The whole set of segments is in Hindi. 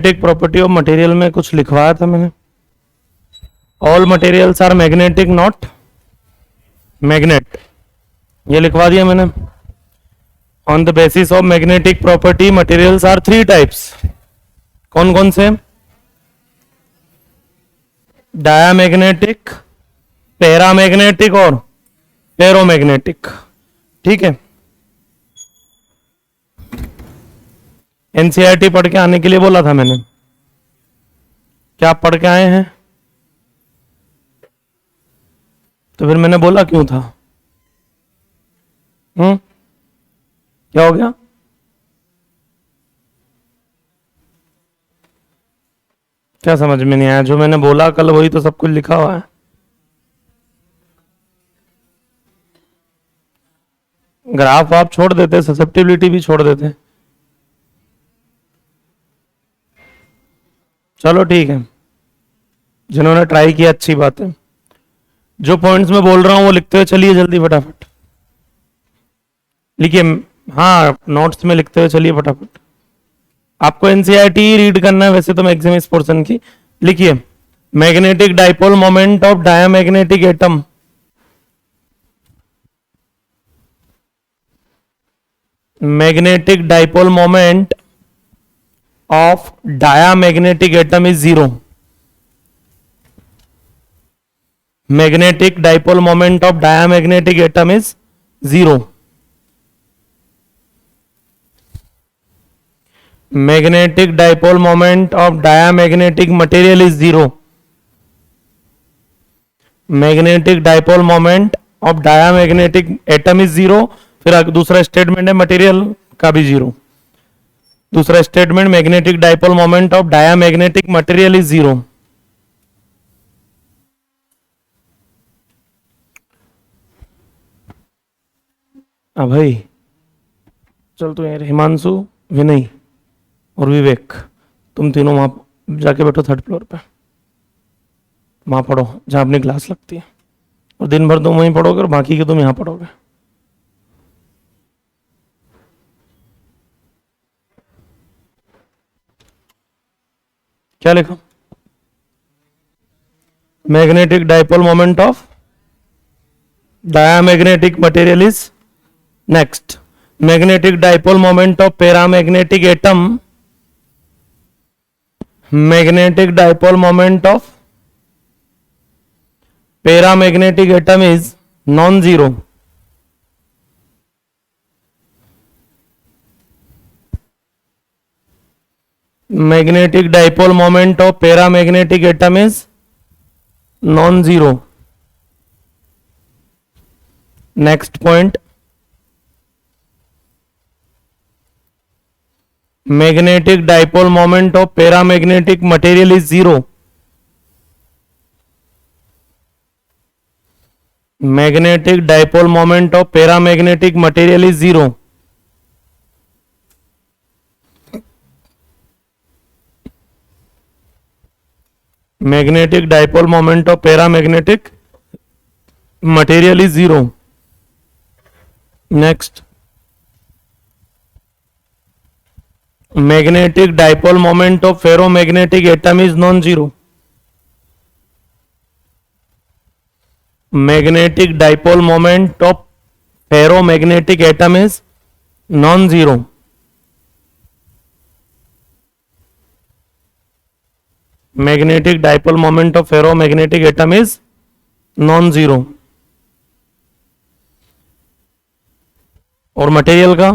मैग्नेटिक प्रॉपर्टी ऑफ मटेरियल में कुछ लिखवाया था मैंने. All materials are magnetic not magnet, ये लिखवा दिया मैंने. On the basis of magnetic property materials are three types. कौन कौन से? डायामैग्नेटिक, पैरामैग्नेटिक और फेरोमैग्नेटिक. ठीक है. एनसीईआरटी पढ़ के आने के लिए बोला था मैंने. क्या आप पढ़ के आए हैं? तो फिर मैंने बोला क्यों था? क्या हो गया? क्या समझ में नहीं आया? जो मैंने बोला कल वही तो सब कुछ लिखा हुआ है. ग्राफ आप छोड़ देते, ससेप्टिबिलिटी भी छोड़ देते. चलो ठीक है, जिन्होंने ट्राई किया अच्छी बात है. जो पॉइंट्स मैं बोल रहा हूं वो लिखते हुए चलिए जल्दी फटाफट लिखिए. हाँ, नोट्स में लिखते हुए चलिए फटाफट. आपको एनसीईआरटी रीड करना है वैसे तो मैक्सिमम इस पोर्शन की. लिखिए, magnetic dipole moment of diamagnetic atom. Magnetic dipole moment of diamagnetic atom is zero. Magnetic dipole moment of diamagnetic atom is zero. Magnetic dipole moment of diamagnetic material is zero. Magnetic dipole moment of diamagnetic atom is zero. फिर दूसरा स्टेटमेंट है मटेरियल का भी जीरो. दूसरा statement, magnetic dipole moment of diamagnetic material is zero. भाई चल तू यार, हिमांशु, विनय और विवेक, तुम तीनों वहां जाके बैठो थर्ड फ्लोर पे. वहां पढ़ो जहां अपनी क्लास लगती है, और दिन भर तुम वहीं पढ़ोगे और बाकी के तुम यहां पढ़ोगे. क्या लिखा? Magnetic dipole moment of diamagnetic material is. Next, magnetic dipole moment of paramagnetic atom. Magnetic dipole moment of paramagnetic atom is non zero. Magnetic dipole moment of paramagnetic atom is non-zero. Next point, magnetic dipole moment of paramagnetic material is zero. Magnetic dipole moment of paramagnetic material is zero. Magnetic dipole moment of paramagnetic material is zero. Next, magnetic dipole moment of ferromagnetic atom is non-zero. Magnetic dipole moment of ferromagnetic atom is non-zero. Magnetic dipole moment of ferromagnetic atom is non-zero. और मटेरियल का,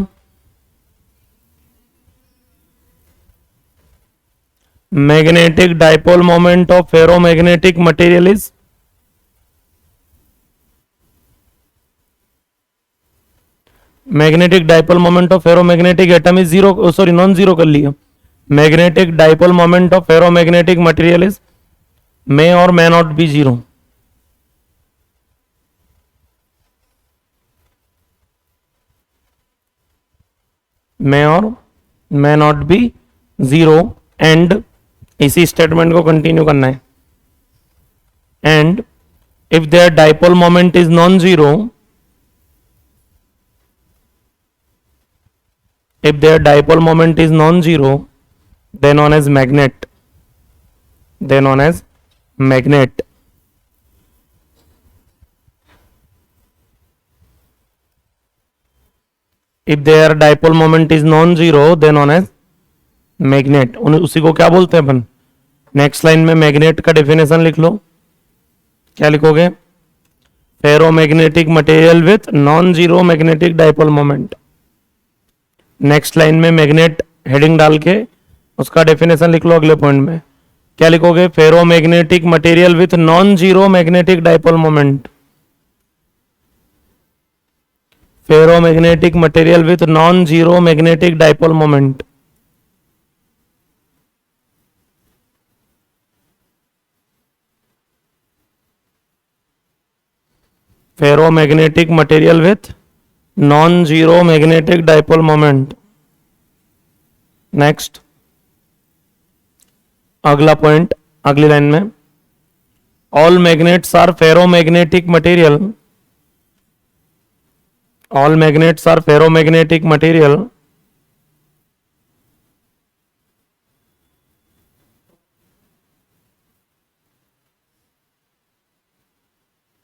magnetic dipole moment of ferromagnetic material is. Magnetic dipole moment of ferromagnetic atom is zero, sorry non zero कर लिया. Magnetic dipole moment of ferromagnetic material is may और may not be zero. May और may not be zero. And इसी स्टेटमेंट को कंटिन्यू करना है. And if their dipole moment is non zero, if their dipole moment is non-zero, they known as magnet. They known as magnet. If their dipole moment is non-zero, they known as magnet. उसी को क्या बोलते हैं अपन? नेक्स्ट लाइन में मैग्नेट का डेफिनेशन लिख लो. क्या लिखोगे? Ferromagnetic material with non zero magnetic dipole moment. Next line में मैग्नेट हेडिंग डाल के उसका डेफिनेशन लिख लो अगले पॉइंट में. क्या लिखोगे? Ferromagnetic material with non zero magnetic dipole moment. Ferromagnetic material with non zero magnetic dipole moment. Ferromagnetic material with non zero magnetic dipole moment. Next अगला पॉइंट अगली लाइन में, all magnets are ferromagnetic material. All magnets are ferromagnetic material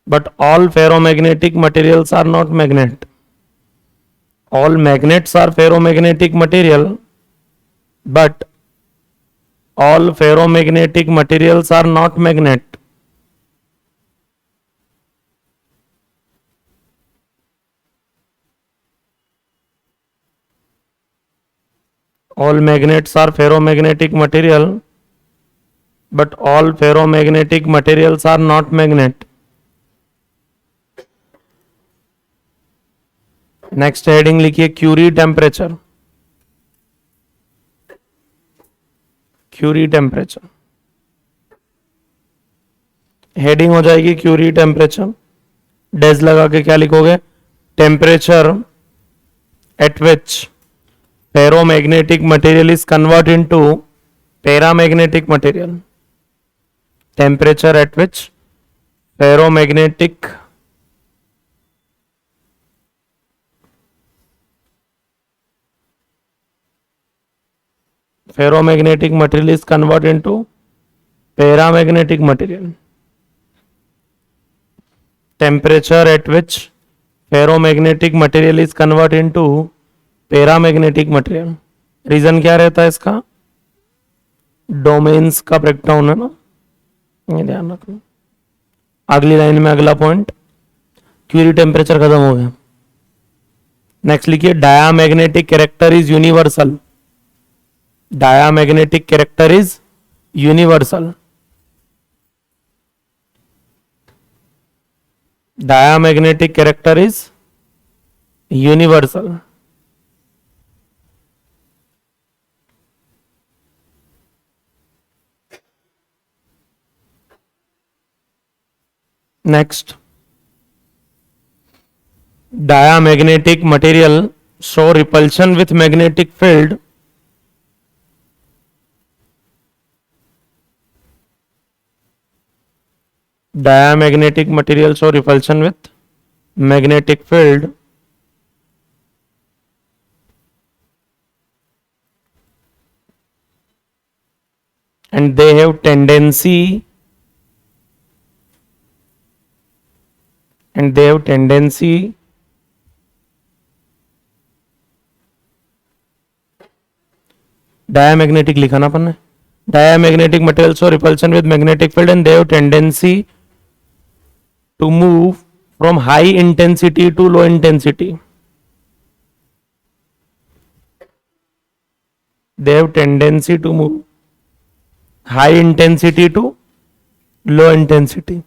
but all ferromagnetic materials are not magnet. All magnets are ferromagnetic material, but all ferromagnetic materials are not magnet. All magnets are ferromagnetic material, but all ferromagnetic materials are not magnet. Next heading लिखिए Curie temperature. Curie temperature heading हो जाएगी क्यूरी टेम्परेचर. डेज लगा के क्या लिखोगे? Temperature at which ferromagnetic material is convert into paramagnetic material. Temperature at which ferromagnetic ferromagnetic material is converted into paramagnetic material. Temperature at which ferromagnetic material is converted into paramagnetic material. Reason क्या रहता है इसका? डोमेन्स का ब्रेकडाउन है ना, ये ध्यान रखना. अगली लाइन में अगला पॉइंट, क्यूरी टेम्परेचर खत्म हो गया. नेक्स्ट लिखिए diamagnetic character is universal. Diamagnetic character is universal. Diamagnetic character is universal. Next, diamagnetic material show repulsion with magnetic field. Diamagnetic material show repulsion with magnetic field and they have tendency diamagnetic लिखा ना अपन ने. Diamagnetic material show repulsion with magnetic field and they have tendency to move from high intensity to low intensity. They have tendency to move high intensity to low intensity.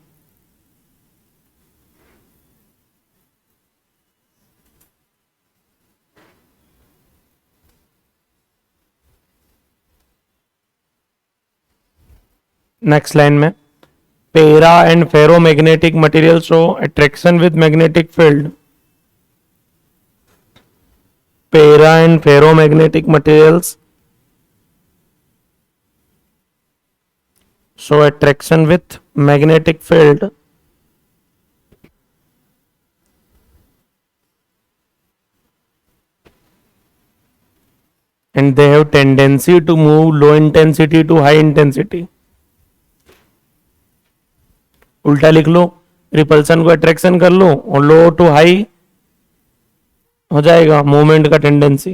Next line में para and ferromagnetic material show attraction with magnetic field. Para and ferromagnetic materials show attraction with magnetic field and they have tendency to move low intensity to high intensity. उल्टा लिख लो, रिपल्सन को अट्रैक्शन कर लो और लो टू हाई हो जाएगा मूवमेंट का tendency,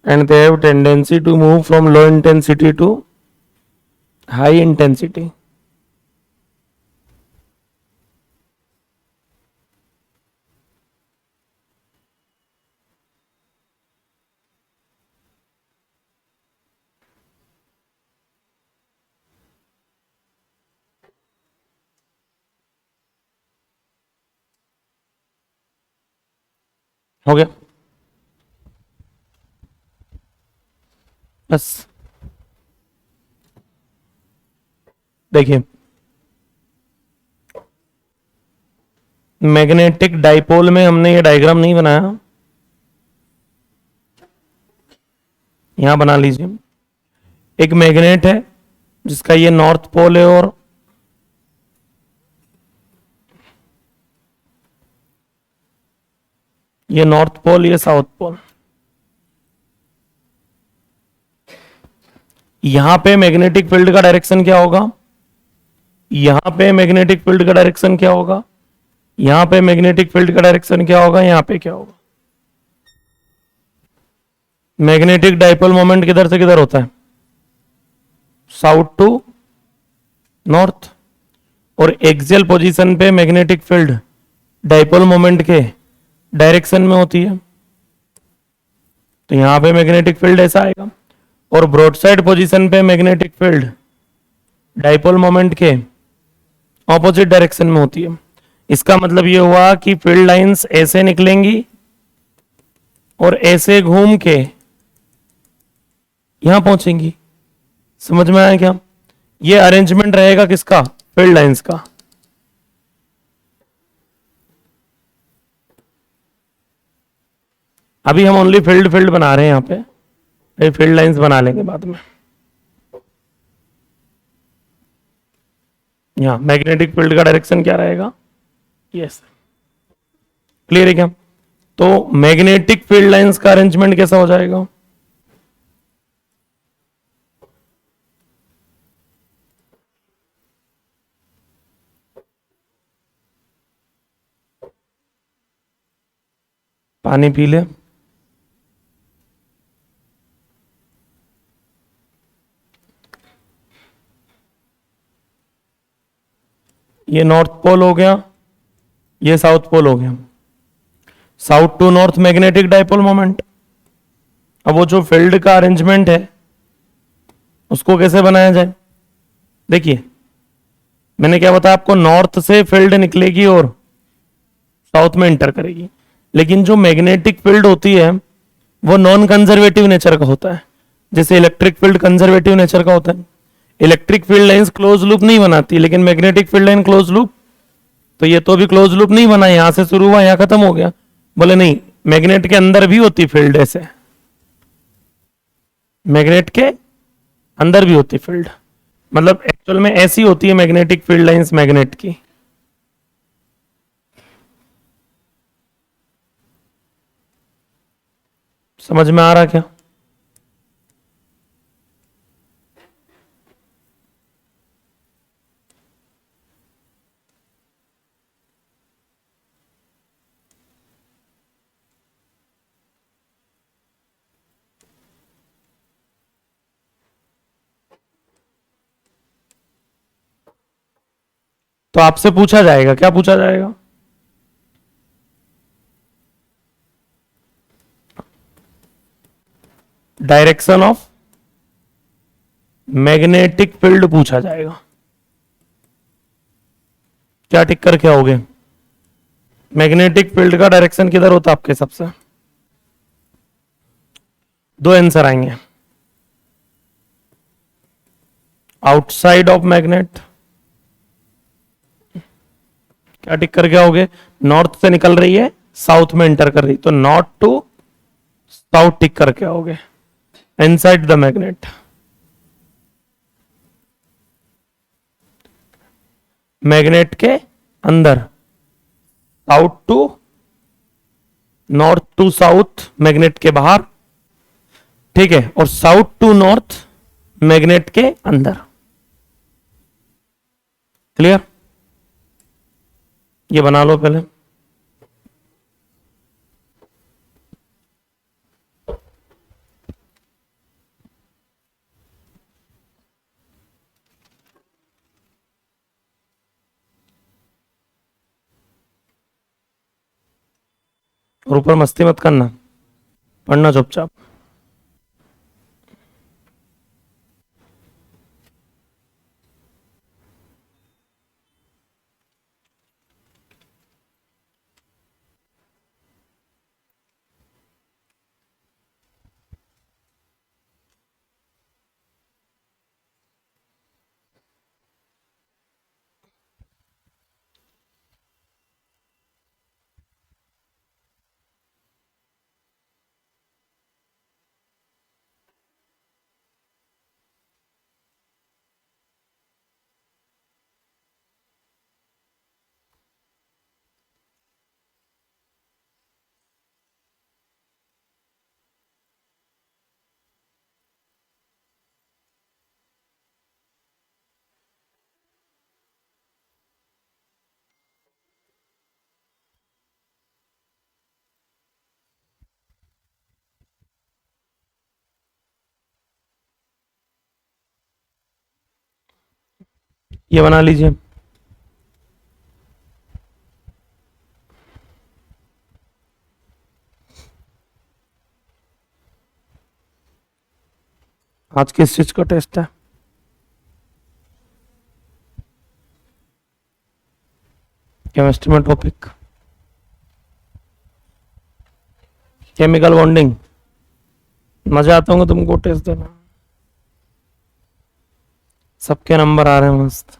and they have tendency to move from low intensity to high intensity. हो गया बस. देखिए मैग्नेटिक डाइपोल में हमने ये डायग्राम नहीं बनाया, यहां बना लीजिए. एक मैग्नेट है जिसका ये नॉर्थ पोल है और ये नॉर्थ पोल, ये साउथ पोल. यहां पे मैग्नेटिक फील्ड का डायरेक्शन क्या होगा, यहां पे मैग्नेटिक फील्ड का डायरेक्शन क्या होगा, यहां पे मैग्नेटिक फील्ड का डायरेक्शन क्या होगा, यहां पे क्या होगा. मैग्नेटिक डाइपोल मोमेंट किधर से किधर होता है, साउथ टू नॉर्थ. और एक्सियल पोजीशन पे मैग्नेटिक फील्ड डाइपोल मोमेंट के डायरेक्शन में होती है, तो यहां पे मैग्नेटिक फील्ड ऐसा आएगा. और ब्रॉडसाइड पोजीशन पे मैग्नेटिक फील्ड डाइपोल मोमेंट के ऑपोजिट डायरेक्शन में होती है. इसका मतलब ये हुआ कि फील्ड लाइंस ऐसे निकलेंगी और ऐसे घूम के यहां पहुंचेंगी. समझ में आया क्या? ये अरेंजमेंट रहेगा किसका, फील्ड लाइंस का. अभी हम ओनली फील्ड फील्ड बना रहे हैं, यहां पे फील्ड लाइंस बना लेंगे बाद में. यहां मैग्नेटिक फील्ड का डायरेक्शन क्या रहेगा, यस. क्लियर है क्या? तो मैग्नेटिक फील्ड लाइंस का अरेंजमेंट कैसा हो जाएगा, पानी पी ले. ये नॉर्थ पोल हो गया, ये साउथ पोल हो गया. South to north magnetic dipole moment. अब वो जो फील्ड का अरेंजमेंट है उसको कैसे बनाया जाए. देखिए मैंने क्या बताया आपको, नॉर्थ से फील्ड निकलेगी और साउथ में इंटर करेगी. लेकिन जो मैग्नेटिक फील्ड होती है वो नॉन कंजर्वेटिव नेचर का होता है, जैसे इलेक्ट्रिक फील्ड कंजर्वेटिव नेचर का होता है. Electric field lines close loop नहीं बनाती, लेकिन magnetic field line close loop. तो ये तो भी क्लोज लूप नहीं बना, यहां से शुरू हुआ यहां खत्म हो गया. बोले नहीं, मैग्नेट के अंदर भी होती फील्ड, ऐसे मैग्नेट के अंदर भी होती फील्ड. मतलब एक्चुअल में ऐसी होती है मैग्नेटिक फील्ड लाइंस मैग्नेट की. समझ में आ रहा क्या? तो आपसे पूछा जाएगा, क्या पूछा जाएगा, डायरेक्शन ऑफ मैग्नेटिक फील्ड पूछा जाएगा. क्या टिक करके आओगे, मैग्नेटिक फील्ड का डायरेक्शन किधर होता है आपके हिसाब से. दो आंसर आएंगे, आउटसाइड ऑफ मैग्नेट. क्या टिक करके आओगे, नॉर्थ से निकल रही है साउथ में एंटर कर रही, तो नॉर्थ टू साउथ टिक करके आओगे. इनसाइड द मैग्नेट, मैग्नेट के अंदर, south to north to south magnet के बाहर, ठीक है, और साउथ टू नॉर्थ मैग्नेट के अंदर। क्लियर? ये बना लो पहले। और ऊपर मस्ती मत करना, पढ़ना चुपचाप। ये बना लीजिए। आज किस चीज का टेस्ट है? केमिस्ट्री में टॉपिक केमिकल बॉन्डिंग। मजा आता होगा तुमको टेस्ट देना। सबके नंबर आ रहे हैं मस्त।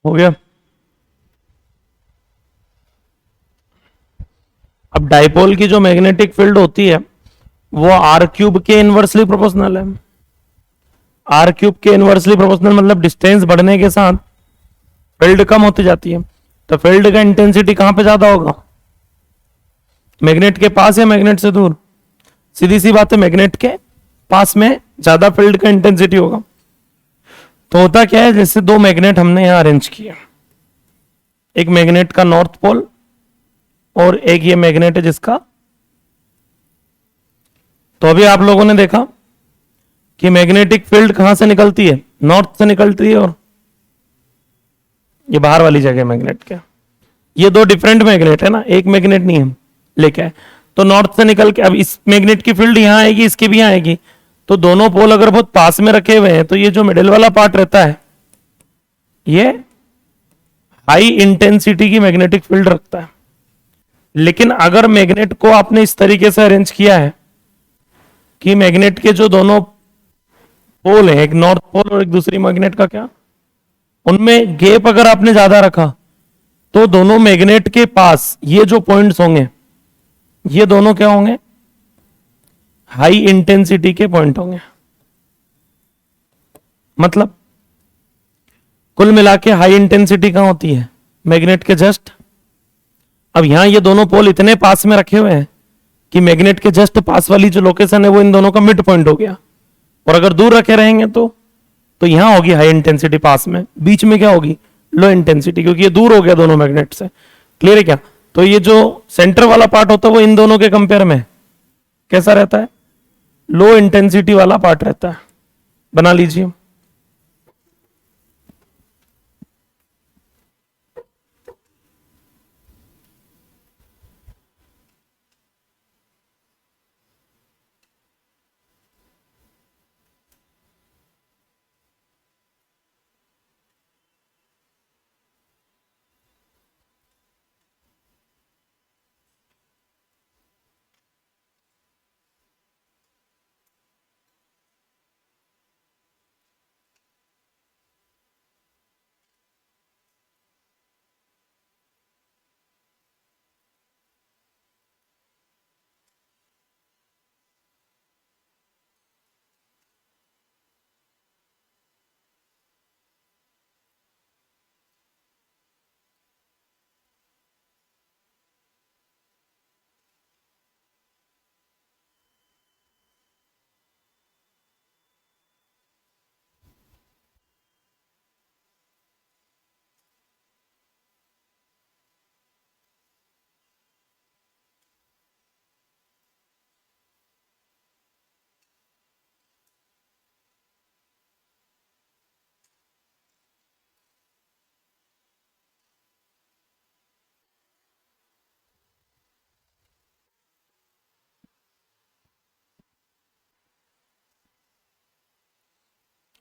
हो गया। अब डाइपोल की जो मैग्नेटिक फील्ड होती है वो आर क्यूब के इनवर्सली प्रोपोर्शनल है। आर क्यूब के इनवर्सली प्रोपोर्शनल मतलब डिस्टेंस बढ़ने के साथ फील्ड कम होती जाती है। तो फील्ड का इंटेंसिटी कहां पे ज्यादा होगा? मैग्नेट के पास या मैग्नेट से दूर? सीधी सी बात है, मैग्नेट के पास में ज्यादा फील्ड का इंटेंसिटी होगा। तो होता क्या है, जैसे दो मैग्नेट हमने यहां अरेंज किया, एक मैग्नेट का नॉर्थ पोल और एक ये मैग्नेट है जिसका। तो अभी आप लोगों ने देखा कि मैग्नेटिक फील्ड कहां से निकलती है? नॉर्थ से निकलती है, और ये बाहर वाली जगह मैग्नेट के। ये दो डिफरेंट मैग्नेट है ना, एक मैग्नेट नहीं है लेके आए। तो नॉर्थ से निकल के अब इस मैग्नेट की फील्ड यहां आएगी, इसकी भी यहां आएगी। तो दोनों पोल अगर बहुत पास में रखे हुए हैं तो ये जो मिडिल वाला पार्ट रहता है ये हाई इंटेंसिटी की मैग्नेटिक फील्ड रखता है। लेकिन अगर मैग्नेट को आपने इस तरीके से अरेंज किया है कि मैग्नेट के जो दोनों पोल हैं, एक नॉर्थ पोल और एक दूसरी मैग्नेट का क्या, उनमें गैप अगर आपने ज्यादा रखा तो दोनों मैग्नेट के पास ये जो पॉइंट्स होंगे, ये दोनों क्या होंगे? हाई इंटेंसिटी के पॉइंट होंगे। मतलब कुल मिला के हाई इंटेंसिटी कहां होती है? मैग्नेट के जस्ट। अब यहां ये दोनों पोल इतने पास में रखे हुए हैं कि मैग्नेट के जस्ट पास वाली जो लोकेशन है वो इन दोनों का मिड पॉइंट हो गया। और अगर दूर रखे रहेंगे तो यहां होगी हाई इंटेंसिटी पास में, बीच में क्या होगी? लो इंटेंसिटी, क्योंकि ये दूर हो गया दोनों मैग्नेट से। क्लियर है क्या? तो ये जो सेंटर वाला पार्ट होता है वो इन दोनों के कंपेयर में कैसा रहता है? लो इंटेंसिटी वाला पार्ट रहता है। बना लीजिए।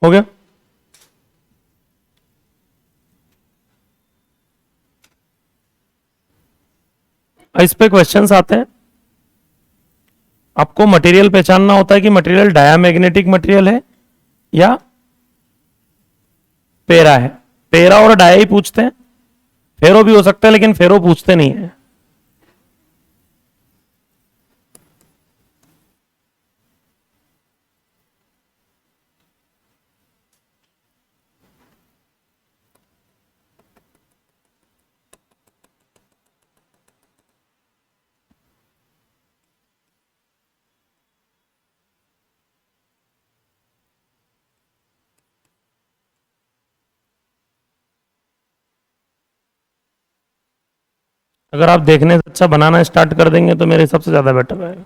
हो गया? इस पे क्वेश्चंस आते हैं। आपको मटेरियल पहचानना होता है कि मटेरियल डायामैग्नेटिक मटेरियल है या पेरा है। पेरा और डाया ही पूछते हैं, फेरो भी हो सकता है लेकिन फेरो पूछते नहीं है। अगर आप देखने से अच्छा बनाना स्टार्ट कर देंगे तो मेरे हिसाब से ज्यादा बेटर रहेगा।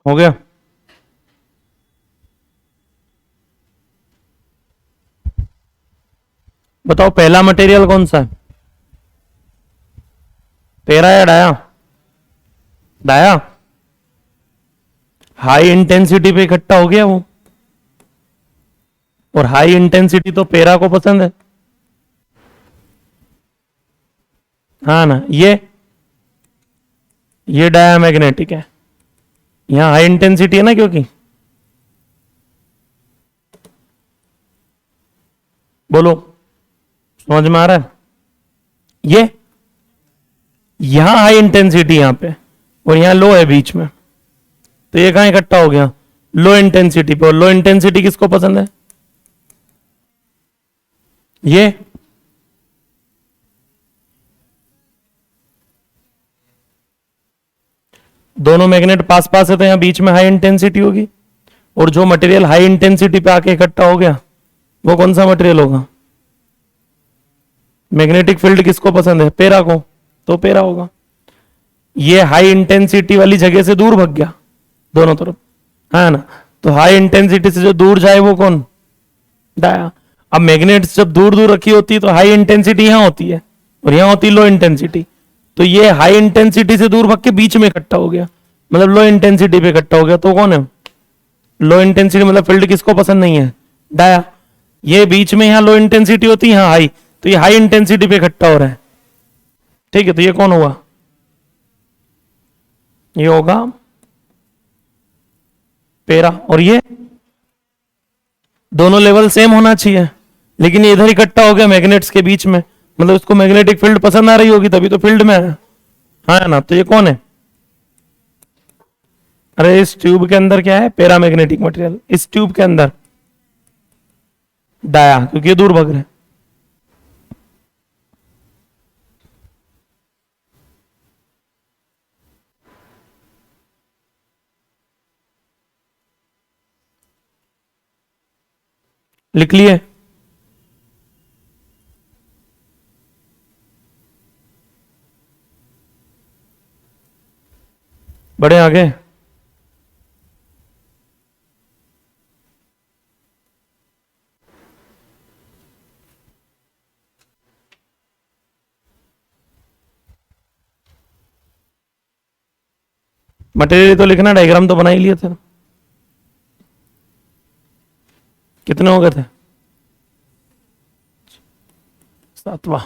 हो गया? बताओ पहला मटेरियल कौन सा है? पेरा या डाया? डाया। हाई इंटेंसिटी पे इकट्ठा हो गया वो, और हाई इंटेंसिटी तो पेरा को पसंद है। हाँ ना, ये डायामैग्नेटिक है, यहां हाई इंटेंसिटी है ना, क्योंकि बोलो, समझ में आ रहा है? ये यहां हाई इंटेंसिटी यहां पे, और यहां लो है बीच में, तो ये कहां इकट्ठा हो गया? लो इंटेंसिटी पे। और लो इंटेंसिटी किसको पसंद है? ये दोनों मैग्नेट पास पास है, तो यहां बीच में हाई इंटेंसिटी होगी। और जो मटेरियल हाई इंटेंसिटी पे आके इकट्ठा हो गया, वो कौन सा मटेरियल होगा? मैग्नेटिक फील्ड किसको पसंद है? पेरा को, तो पेरा होगा। ये हाई इंटेंसिटी वाली जगह से दूर भाग गया दोनों तरफ, है ना, तो हाई इंटेंसिटी से जो दूर जाए वो कौन? डाया। अब मैग्नेट्स जब दूर दूर रखी होती है तो हाई इंटेंसिटी यहां होती है, और यहां होती है लो इंटेंसिटी, तो ये हाई इंटेंसिटी से दूर भाग के बीच में इकट्ठा हो गया, मतलब लो इंटेंसिटी पे इकट्ठा हो गया, तो कौन है? लो इंटेंसिटी, मतलब फील्ड किसको पसंद नहीं है? डाया। ये बीच में यहां लो इंटेंसिटी होती है, यहां हाई, तो ये हाई इंटेंसिटी पे इकट्ठा हो रहा है। ठीक है, तो ये कौन हुआ? ये होगा पेरा। और ये दोनों लेवल सेम होना चाहिए, लेकिन ये इधर इकट्ठा हो गया मैग्नेट्स के बीच में, मतलब उसको मैग्नेटिक फील्ड पसंद आ रही होगी, तभी तो फील्ड में है। हाँ ना, तो ये कौन है? अरे इस ट्यूब के अंदर क्या है? Paramagnetic material. इस ट्यूब के अंदर डाया, क्योंकि ये दूर भग रहे हैं। लिख लिए? बड़े आगे। मटेरियल तो लिखना, डायग्राम तो बना ही लिए थे। कितने हो गए थे? सातवां।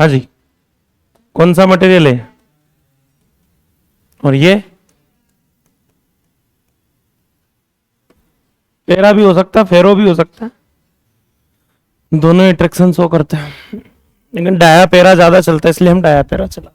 हाँ जी, कौन सा मटेरियल है? और ये पेरा भी हो सकता है, फेरो भी हो सकता है, दोनों अट्रैक्शन शो करते हैं, लेकिन डाया पेरा ज्यादा चलता है, इसलिए हम डाया पेरा चला।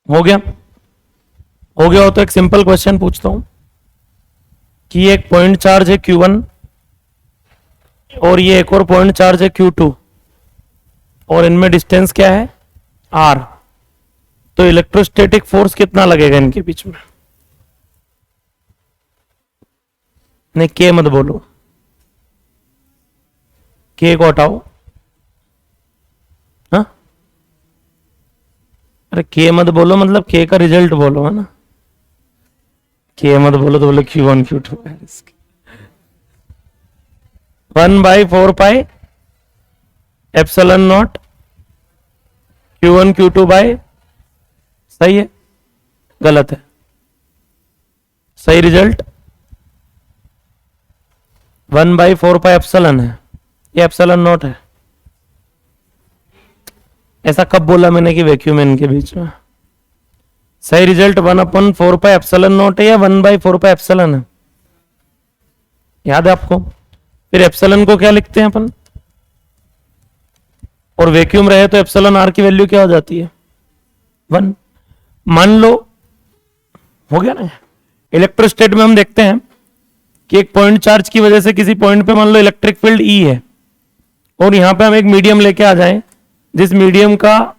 हो गया? हो गया हो तो एक सिंपल क्वेश्चन पूछता हूं कि एक पॉइंट चार्ज है Q1 और ये एक और पॉइंट चार्ज है Q2 और इनमें डिस्टेंस क्या है R, तो इलेक्ट्रोस्टैटिक फोर्स कितना लगेगा इनके बीच में? नहीं के मत बोलो, के को हटाओ। हाँ, अरे के मत बोलो, मतलब के का रिजल्ट बोलो, है ना? के मत बोलो तो बोलो Q1 Q2 1/4 epsilon not Q1 Q2 bye, सही है गलत है? सही रिजल्ट 1/4 एप्सिलॉन है, ये एप्सिलॉन नॉट है। ऐसा कब बोला मैंने कि वैक्यूम है इनके बीच में? सही रिजल्ट 1/4 एप्सिलॉन नॉट है या 1/4 एप्सिलॉन है? याद है आपको? फिर एप्सिलॉन को क्या लिखते हैं अपन? और वैक्यूम रहे तो एप्सिलॉन आर की वैल्यू क्या हो जाती है? 1। मान लो हो गया ना। इलेक्ट्रोस्टैट में हम देखते हैं कि एक पॉइंट चार्ज की वजह से किसी पॉइंट पे मान लो इलेक्ट्रिक फील्ड ई है और यहां पे हम एक मीडियम लेके आ जाएं जिस मीडियम का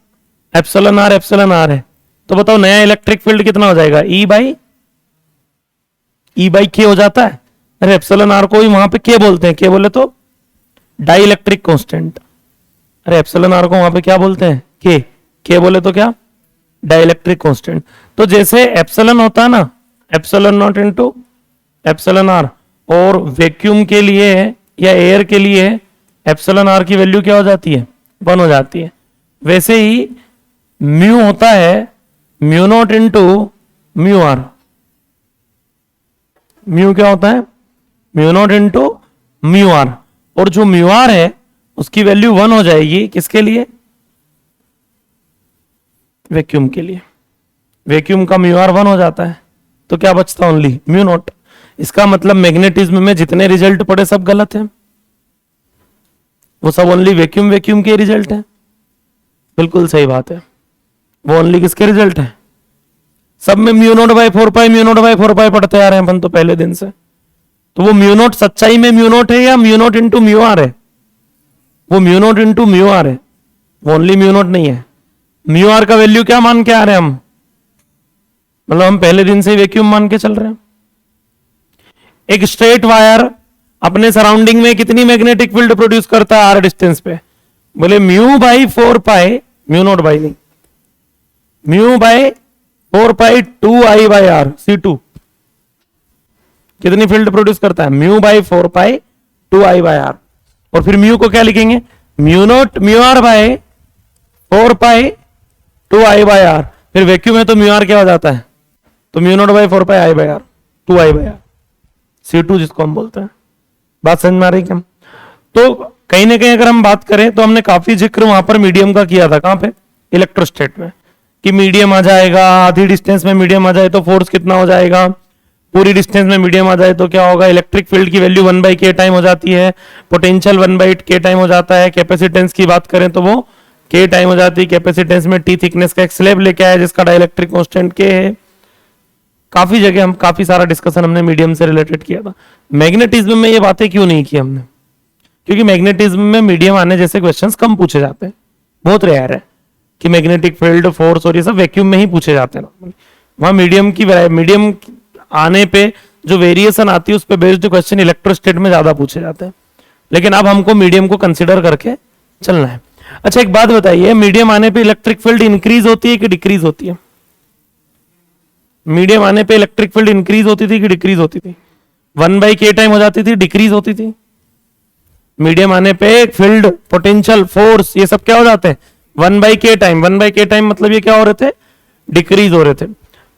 एप्सिलॉन आर है, तो बताओ नया इलेक्ट्रिक फील्ड कितना हो जाएगा? ई बाई के हो जाता है। अरे एप्सिलॉन आर को ही वहां पे के बोलते हैं, के बोले तो डाई इलेक्ट्रिक कॉन्स्टेंट। अरे एप्सिलॉन आर को वहां पे क्या बोलते हैं? के बोले तो क्या? Dielectric constant. तो जैसे एप्सिलॉन होता है ना, epsilon naught into epsilon r, और वैक्यूम के लिए या एयर के लिए एप्सिलॉन आर की वैल्यू क्या हो जाती है? 1 हो जाती है। वैसे ही म्यू होता है mu naught into mu r. Mu क्या होता है? Mu naught into mu r, और जो म्यू आर है उसकी वैल्यू 1 हो जाएगी किसके लिए? वैक्यूम के लिए। वैक्यूम का म्यू आर 1 हो जाता है, तो क्या बचता? Only mu naught. इसका मतलब मैग्नेटिज्म में जितने रिजल्ट पड़े सब गलत है, वो सब ओनली वैक्यूम के रिजल्ट है। बिल्कुल सही बात है, वो ओनली किसके रिजल्ट है? सब में म्यू नॉट बाई 4 पाई पढ़ते आ रहे हैं अपन तो पहले दिन से। तो वो म्यू नॉट सच्चाई में म्यू नॉट है या mu naught into mu r है? वो mu naught into mu r है, वो ओनली म्यू नॉट नहीं है। म्यू आर का वैल्यू क्या मान के आ रहे हैं हम? मतलब हम पहले दिन से वैक्यूम मान के चल रहे हैं। एक स्ट्रेट वायर अपने सराउंडिंग में कितनी मैग्नेटिक फील्ड प्रोड्यूस करता है आर डिस्टेंस पे? बोले mu by 4 pi, mu not by नहीं, mu by 4 pi 2 by R C2 कितनी फील्ड प्रोड्यूस करता है? Mu by 4 pi 2 by R. और फिर म्यू को क्या लिखेंगे? Mu not mu R by 4 pi 2 by R. फिर वैक्यूम है तो म्यू आर क्या हो जाता है? तो mu not by 4 pi by R 2 by R C2 जिसको हम बोलते हैं। बात समझ में आ रही क्या? तो कहीं ना कहीं अगर हम बात करें तो हमने काफी जिक्र वहां पर मीडियम का किया था। कहां पे? इलेक्ट्रोस्टैट में, कि मीडियम आ जाएगा, आधी डिस्टेंस में मीडियम आ जाए तो फोर्स कितना हो जाएगा, पूरी डिस्टेंस में मीडियम आ जाए तो क्या होगा? इलेक्ट्रिक फील्ड की वैल्यू 1/k टाइम हो जाती है, पोटेंशियल 1/k टाइम हो जाता है, कैपेसिटेंस की बात करें तो वो k टाइम हो जाती है। कैपेसिटेंस में t थिकनेस का एक स्लैब लेके आया जिसका डाइलेक्ट्रिक कांस्टेंट k है। काफी जगह हम काफी सारा डिस्कशन हमने मीडियम से रिलेटेड किया था। मैग्नेटिज्म में ये बातें क्यों नहीं की हमने? क्योंकि मैग्नेटिज्म में मीडियम आने जैसे क्वेश्चंस कम पूछे जाते हैं, बहुत रेयर है कि मैग्नेटिक फील्ड, फोर्स और ये सब वैक्यूम में ही पूछे जाते हैं। वहां मीडियम आने पे जो वेरिएशन आती है उस पर बेस्ड क्वेश्चन इलेक्ट्रोस्टैट में ज्यादा पूछे जाते हैं, लेकिन अब हमको मीडियम को कंसिडर करके चलना है। अच्छा एक बात बताइए, मीडियम आने पे इलेक्ट्रिक फील्ड इंक्रीज होती है कि डिक्रीज होती है? मीडियम आने पे इलेक्ट्रिक फील्ड इंक्रीज होती थी कि डिक्रीज होती थी? 1/k टाइम हो जाती थी, डिक्रीज होती थी। मीडियम आने पे फील्ड, पोटेंशियल, फोर्स ये सब क्या हो जाते हैं? 1/k time. 1/k टाइम मतलब ये क्या हो रहे थे? डिक्रीज हो रहे थे।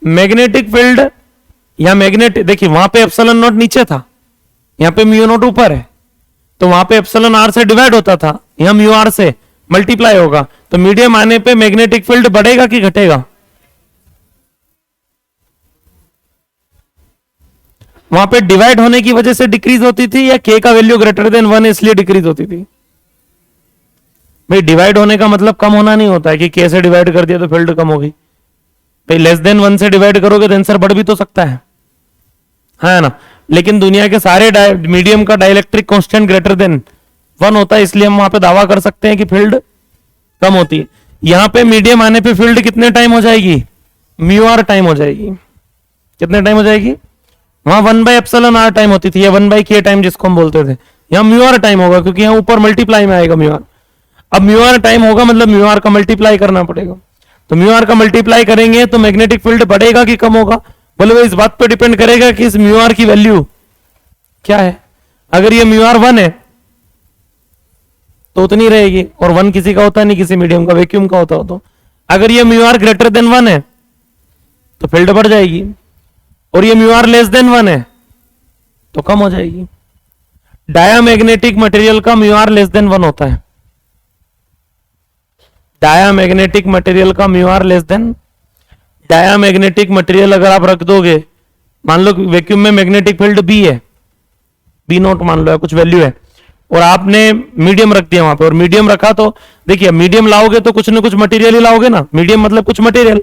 मैग्नेटिक फील्ड या मैग्नेट, देखिए वहां पे एप्सिलॉन नॉट नीचे था, यहाँ पे म्यू नॉट ऊपर है, तो वहां पे एप्सिलॉन आर से डिवाइड होता था, यहाँ म्यू आर से मल्टीप्लाई होगा। तो मीडियम आने पे मैग्नेटिक फील्ड बढ़ेगा कि घटेगा? वहां पे डिवाइड होने की वजह से डिक्रीज होती थी या k का वैल्यू ग्रेटर देन 1 इसलिए डिक्रीज होती थी? भाई डिवाइड होने का मतलब कम होना नहीं होता है कि k से डिवाइड कर दिया तो फील्ड कम होगी। भाई लेस देन 1 से डिवाइड करोगे तो आंसर बढ़ भी तो सकता है ना। लेकिन दुनिया के सारे मीडियम का डाइलेक्ट्रिक कांस्टेंट ग्रेटर देन 1 होता है, इसलिए हम वहां पे दावा कर सकते हैं कि फील्ड कम होती है। यहां पे मीडियम आने पे फील्ड कितने टाइम हो जाएगी, म्यू आर टाइम हो जाएगी। कितने टाइम हो जाएगी, वहां 1/ε r टाइम होती थी, या 1/k टाइम जिसको हम बोलते थे, यहाँ म्यू आर टाइम होगा, क्योंकि यहाँ ऊपर मल्टीप्लाई में आएगा म्यू आर। अब म्यू आर टाइम होगा मतलब म्यू आर का मल्टीप्लाई करना पड़ेगा, तो म्यू आर का मल्टीप्लाई करेंगे तो मैग्नेटिक फील्ड बढ़ेगा कि कम होगा, बोले वो इस बात पर डिपेंड करेगा कि इस म्यू आर की वैल्यू क्या है। अगर ये म्यू आर 1 है तो उतनी रहेगी, और 1 किसी का होता नहीं, किसी मीडियम का, वैक्यूम का होता हो तो। अगर ये म्यू आर ग्रेटर देन 1 है तो फील्ड बढ़ जाएगी, और ये म्यू आर लेस देन 1 है तो कम हो जाएगी। डायामैग्नेटिक मटेरियल का म्यू आर लेस देन 1 होता है। डायामैग्नेटिक मटेरियल का mu r less than, diamagnetic material अगर आप रख दोगे, मान लो वैक्यूम में मैग्नेटिक फील्ड बी है, बी नोट मान लो है, कुछ वैल्यू है, और आपने मीडियम रख दिया वहां पे, और मीडियम रखा तो देखिए मीडियम लाओगे तो कुछ ना कुछ मटेरियल ही लाओगे ना, मीडियम मतलब कुछ मटेरियल।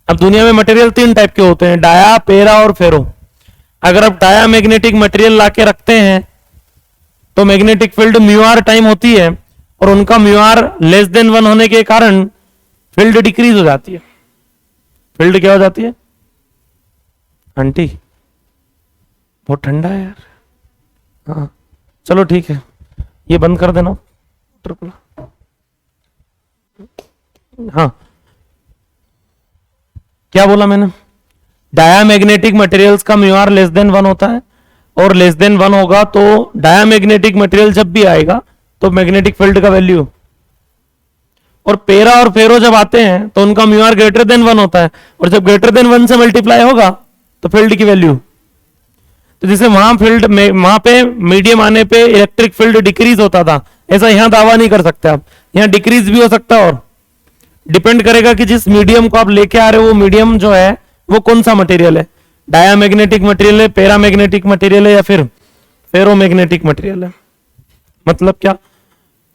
अब दुनिया में मटेरियल 3 टाइप के होते हैं, डाया, पेरा और फेरो। अगर आप डाया मैग्नेटिक मटेरियल लाके रखते हैं तो magnetic field mu r time होती है, और उनका म्यू आर लेस देन 1 होने के कारण फील्ड डिक्रीज हो जाती है। फील्ड क्या हो जाती है आंटी, बहुत ठंडा है यार। हाँ चलो ठीक है, ये बंद कर देना ट्रिपल। हाँ क्या बोला मैंने, डायामैग्नेटिक मटेरियल्स का म्यू आर लेस देन 1 होता है, और लेस देन 1 होगा तो डायामैग्नेटिक मटेरियल जब भी आएगा तो मैग्नेटिक फील्ड का वैल्यू, और पेरा और फेरो जब आते हैं तो उनका म्यू आर ग्रेटर देन 1 होता है, और जब ग्रेटर देन 1 से मल्टीप्लाई होगा तो फील्ड की वैल्यू। तो जैसे वहां फील्ड में, वहां पे मीडियम आने पे इलेक्ट्रिक फील्ड डिक्रीज होता था, ऐसा यहां दावा नहीं कर सकते आप, यहां डिक्रीज भी हो सकता है, और डिपेंड करेगा कि जिस मीडियम को आप लेके आ रहे हो वो मीडियम जो है वो कौन सा मटेरियल है, डायामैग्नेटिक मटेरियल है, पैरामैग्नेटिक मटेरियल है, या फिर फेरोमैग्नेटिक मटेरियल है। मतलब क्या,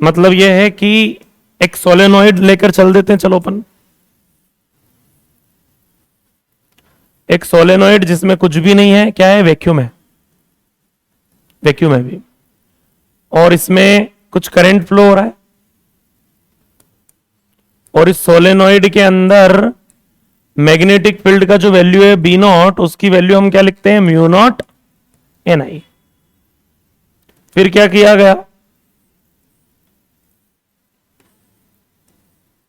मतलब यह है कि एक सोलेनोइड लेकर चल देते हैं, चलो अपन एक सोलेनोइड जिसमें कुछ भी नहीं है, क्या है, वैक्यूम है, वैक्यूम है भी, और इसमें कुछ करंट फ्लो हो रहा है, और इस सोलेनोइड के अंदर मैग्नेटिक फील्ड का जो वैल्यू है बी नॉट, उसकी वैल्यू हम क्या लिखते हैं, म्यू नॉट एन आई। फिर क्या किया गया,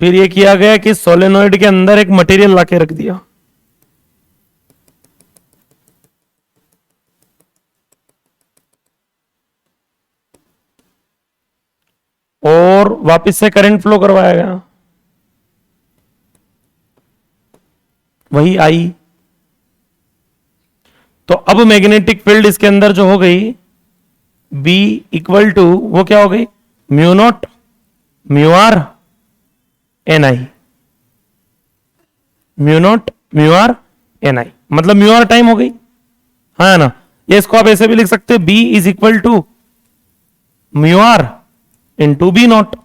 फिर ये किया गया कि सोलेनोइड के अंदर एक मटेरियल लाके रख दिया, और वापस से करंट फ्लो करवाया गया, वही आई। तो अब मैग्नेटिक फील्ड इसके अंदर जो हो गई B इक्वल टू, वो क्या हो गई, mu not mu R N I, mu not mu R N I, मतलब म्यू आर टाइम हो गई, हाँ ना। ये इसको आप ऐसे भी लिख सकते हैं, B is equal to mu r into B naught.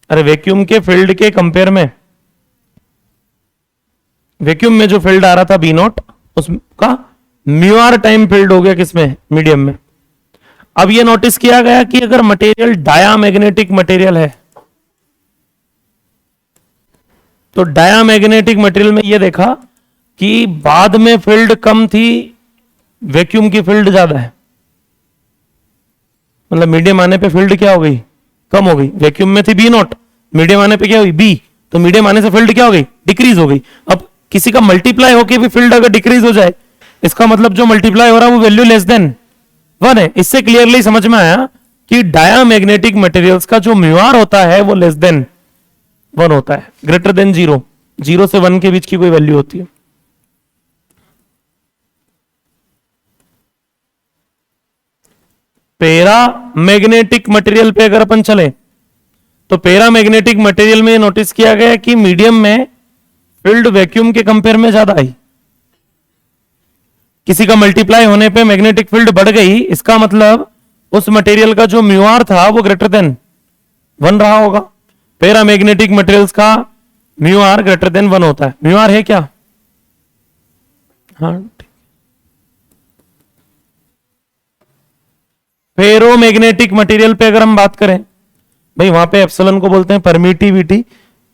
अरे वैक्यूम के फील्ड के कंपेयर में, वैक्यूम में जो फील्ड आ रहा था बी नॉट, उसका म्यू आर टाइम फील्ड हो गया किसमें, मीडियम में। अब ये नोटिस किया गया कि अगर मटेरियल डायामैग्नेटिक मटेरियल है तो डायामैग्नेटिक मटेरियल में ये देखा कि बाद में फील्ड कम थी, वैक्यूम की फील्ड ज्यादा है, मतलब मीडियम आने पे फील्ड क्या हो गई, कम हो गई। वैक्यूम में थी बी नॉट, मीडियम आने पे क्या हुई, बी, तो मीडियम आने से फील्ड क्या हो गई, डिक्रीज हो गई। अब किसी का मल्टीप्लाई होके भी फील्ड अगर डिक्रीज हो जाए, इसका मतलब जो मल्टीप्लाई हो रहा है वो वैल्यू लेस देन 1 है। इससे क्लियरली समझ में आया कि डायामैग्नेटिक मटेरियल्स का जो म्यू आर होता है वो लेस देन 1 होता है, ग्रेटर देन 0, 0 से 1 के बीच की कोई वैल्यू होती है। पैरा मैग्नेटिक मटेरियल पे अगर अपन चले तो पैरा मैग्नेटिक मटेरियल में नोटिस किया गया कि मीडियम में फील्ड वैक्यूम के कंपेयर में ज्यादा आई, किसी का मल्टीप्लाई होने पे मैग्नेटिक फील्ड बढ़ गई, इसका मतलब उस मटेरियल का जो म्यू आर था वो ग्रेटर देन 1 रहा होगा। पैरा मैग्नेटिक मटेरियल्स का म्यू आर ग्रेटर देन 1 होता है। म्यू आर है क्या? हाँ, फेरोमैग्नेटिक मटेरियल पे अगर हम बात करें भाई, वहां पे एप्सिलॉन को बोलते हैं परमिटिविटी,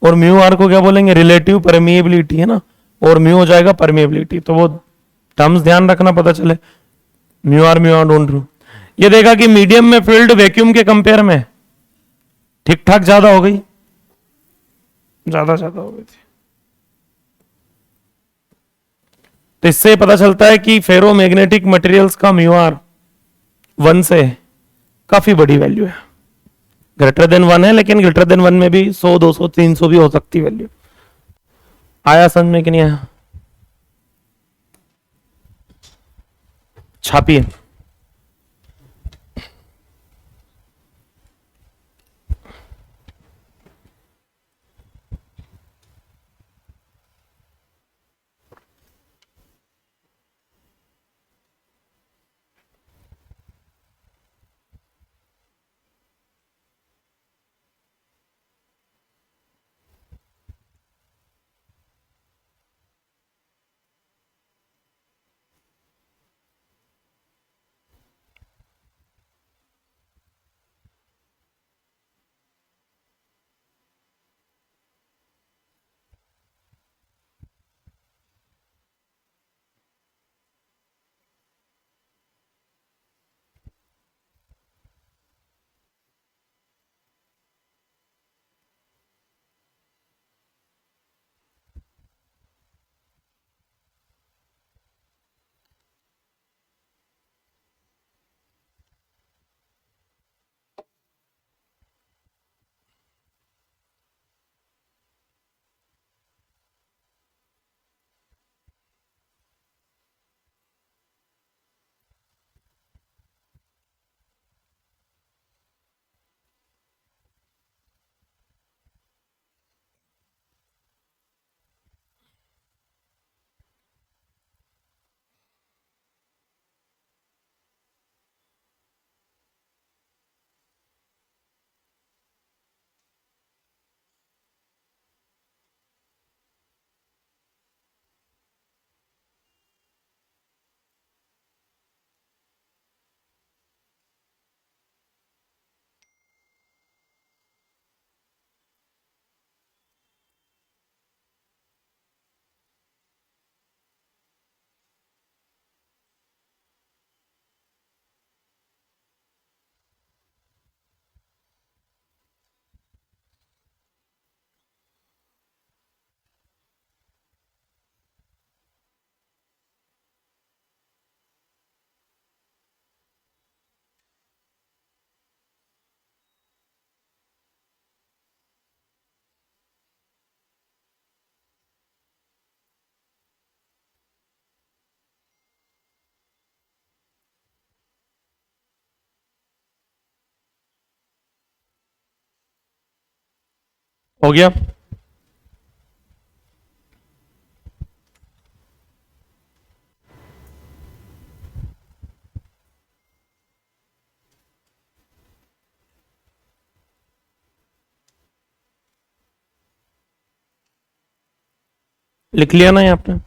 और म्यू आर को क्या बोलेंगे? रिलेटिव परमिएबिलिटी, है ना, और म्यू हो जाएगा परमिएबिलिटी। तो वो टर्म्स ध्यान रखना, पता चले म्यू आर ढूंढ रू। ये देखा कि मीडियम में फील्ड वैक्यूम के कंपेयर में ठीक ठाक ज्यादा हो गई, ज्यादा ज्यादा हो गई थी। तो इससे पता चलता है कि फेरोमैग्नेटिक मटेरियल्स का म्यू आर 1 से काफी बड़ी वैल्यू है। ग्रेटर देन 1 है, लेकिन ग्रेटर देन 1 में भी 100, 200, 300 भी हो सकती वैल्यू। आया समझ में कि नहीं आया? छापिए। हो गया? लिख लिया ना ये आपने?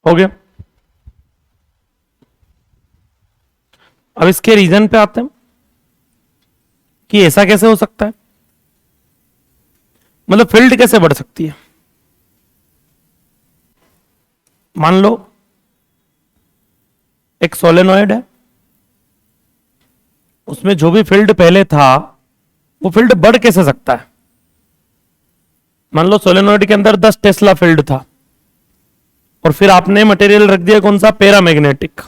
हो गया। अब इसके रीजन पे आते हैं कि ऐसा कैसे हो सकता है, मतलब फील्ड कैसे बढ़ सकती है। मान लो एक सोलेनॉइड है, उसमें जो भी फील्ड पहले था वो फील्ड बढ़ कैसे सकता है। मान लो सोलेनॉइड के अंदर 10 टेस्ला फील्ड था और फिर आपने मटेरियल रख दिया कौन सा, पैरामैग्नेटिक।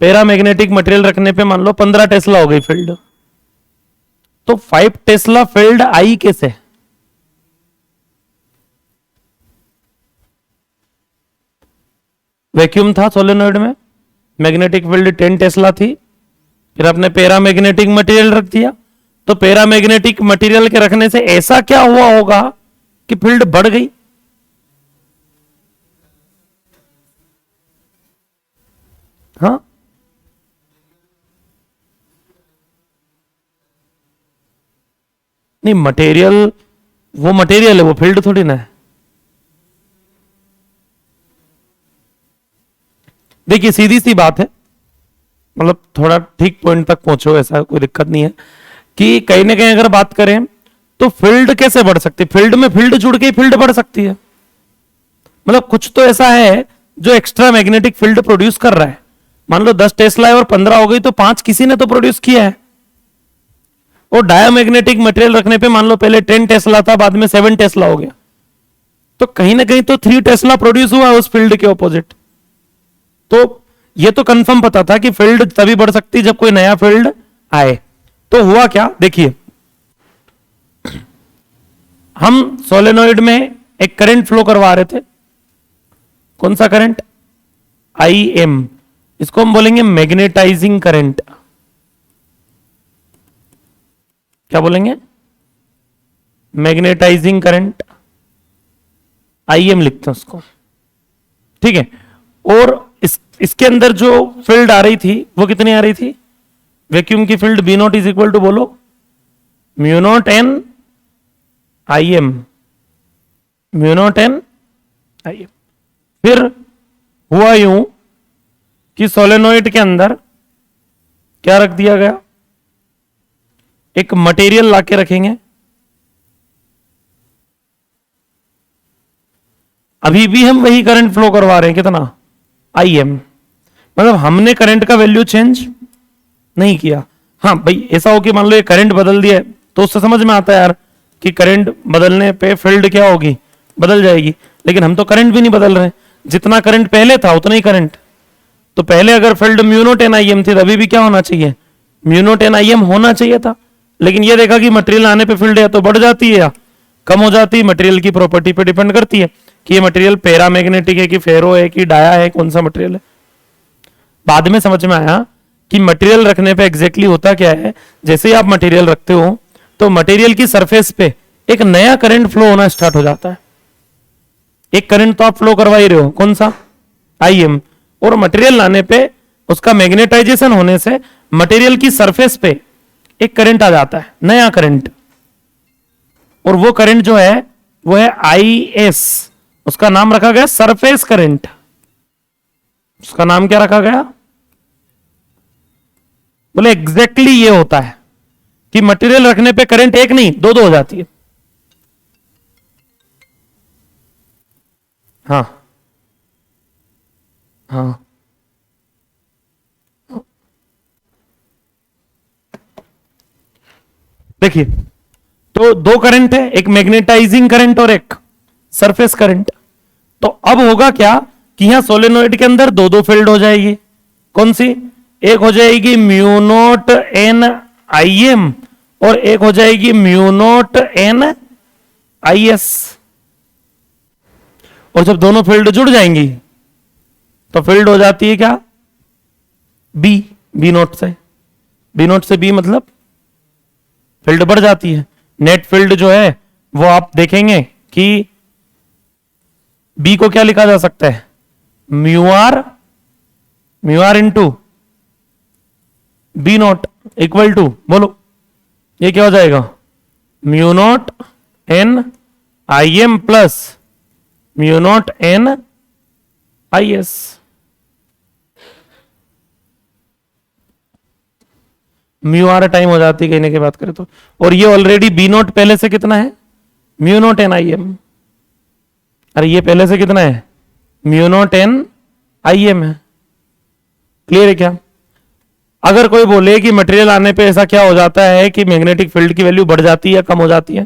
पैरामैग्नेटिक मटेरियल रखने पे मान लो 15 टेस्ला हो गई फील्ड, तो 5 टेस्ला फील्ड आई कैसे। वैक्यूम था सोलेनॉइड में, मैग्नेटिक फील्ड 10 टेस्ला थी, फिर आपने पैरामैग्नेटिक मटेरियल रख दिया, तो पैरामैग्नेटिक मटेरियल के रखने से ऐसा क्या हुआ होगा कि फील्ड बढ़ गई। हाँ, नहीं मटेरियल, वो मटेरियल है, वो फील्ड थोड़ी ना है। देखिए सीधी सी बात है, मतलब थोड़ा ठीक पॉइंट तक पहुंचो, ऐसा कोई दिक्कत नहीं है कि कहीं ना कहीं अगर बात करें तो फील्ड कैसे बढ़ सकती है। फील्ड में फील्ड जुड़ के फील्ड बढ़ सकती है, मतलब कुछ तो ऐसा है जो एक्स्ट्रा मैग्नेटिक फील्ड प्रोड्यूस कर रहा है। मान लो 10 टेस्ला है और 15 हो गई, तो 5 किसी ने तो प्रोड्यूस किया है। और डायमैग्नेटिक मटेरियल रखने पे मान लो पहले 10 टेस्ला था, बाद में 7 टेस्ला हो गया, तो कहीं ना कहीं तो 3 टेस्ला प्रोड्यूस हुआ उस फील्ड के ऑपोजिट। तो ये तो कंफर्म पता था कि फील्ड तभी बढ़ सकती जब कोई नया फील्ड आए। तो हुआ क्या, देखिए हम सोलेनॉइड में एक करंट फ्लो करवा रहे थे, कौन सा करंट, आई एम, इसको हम बोलेंगे मैग्नेटाइजिंग करंट। क्या बोलेंगे, मैग्नेटाइजिंग करंट, आई एम लिखते हैं उसको, ठीक है। और इसके अंदर जो फील्ड आ रही थी वो कितनी आ रही थी, वैक्यूम की field B not is equal to बोलो mu not N I M, mu not N I M. फिर हुआ यूं कि सोलेनॉइड के अंदर क्या रख दिया गया, एक मटेरियल लाके रखेंगे, अभी भी हम वही करंट फ्लो करवा रहे हैं, कितना, आई एम, मतलब हमने करंट का वैल्यू चेंज नहीं किया। हाँ भाई ऐसा हो कि मान लो ये करंट बदल दिया तो उससे समझ में आता है यार कि करंट बदलने पे फील्ड क्या होगी, बदल जाएगी, लेकिन हम तो करंट भी नहीं बदल रहे, जितना करंट पहले था उतना ही करंट। तो पहले अगर field mu naught N I M थी, अभी भी क्या होना चाहिए, mu naught N I M होना चाहिए था। लेकिन ये देखा कि मटेरियल आने पे फील्ड या तो बढ़ जाती है या कम हो जाती है, मटेरियल की प्रॉपर्टी पे डिपेंड करती है कि ये मटेरियल पैरामैग्नेटिक है कि फेरो है कि डाया है, कौन सा मटेरियल है। बाद में समझ में आया कि मटेरियल रखने पे एग्जैक्टली होता क्या है, जैसे ही आप मटेरियल रखते हो तो मटेरियल की सरफेस पे एक नया करंट फ्लो होना स्टार्ट हो जाता है। एक करंट तो आप फ्लो करवा ही रहे हो, कौन सा, आई एम, और मटेरियल लाने पे उसका मैग्नेटाइजेशन होने से मटेरियल की सरफेस पे एक करंट आ जाता है, नया करंट, और वो करंट जो है वो है आई एस, उसका नाम रखा गया सरफेस करंट। उसका नाम क्या रखा गया, बोले एग्जैक्टली ये होता है कि मटेरियल रखने पे करंट एक नहीं दो दो हो जाती है। हाँ हाँ, देखिए तो दो करंट है, एक मैग्नेटाइजिंग करंट और एक सरफेस करंट। तो अब होगा क्या कि यहां सोलेनॉइड के अंदर दो दो फील्ड हो जाएगी, कौन सी, एक हो जाएगी mu naught N I M और एक हो जाएगी mu naught N I S. और जब दोनों फील्ड जुड़ जाएंगी तो फील्ड हो जाती है क्या, बी, बी नॉट से, बी नॉट से बी मतलब फील्ड बढ़ जाती है। नेट फील्ड जो है वो आप देखेंगे कि बी को क्या लिखा जा सकता है, mu r into B naught equal to, बोलो ये क्या हो जाएगा, mu not N I M plus mu not N IS। Mu r time हो जाती है कहने की बात करें तो। और ये ऑलरेडी बी नोट पहले से कितना है, mu naught N I M. अरे ये पहले से कितना है, mu naught N I M है। क्लियर है क्या? अगर कोई बोले कि मटेरियल आने पे ऐसा क्या हो जाता है कि मैग्नेटिक फील्ड की वैल्यू बढ़ जाती है या कम हो जाती है,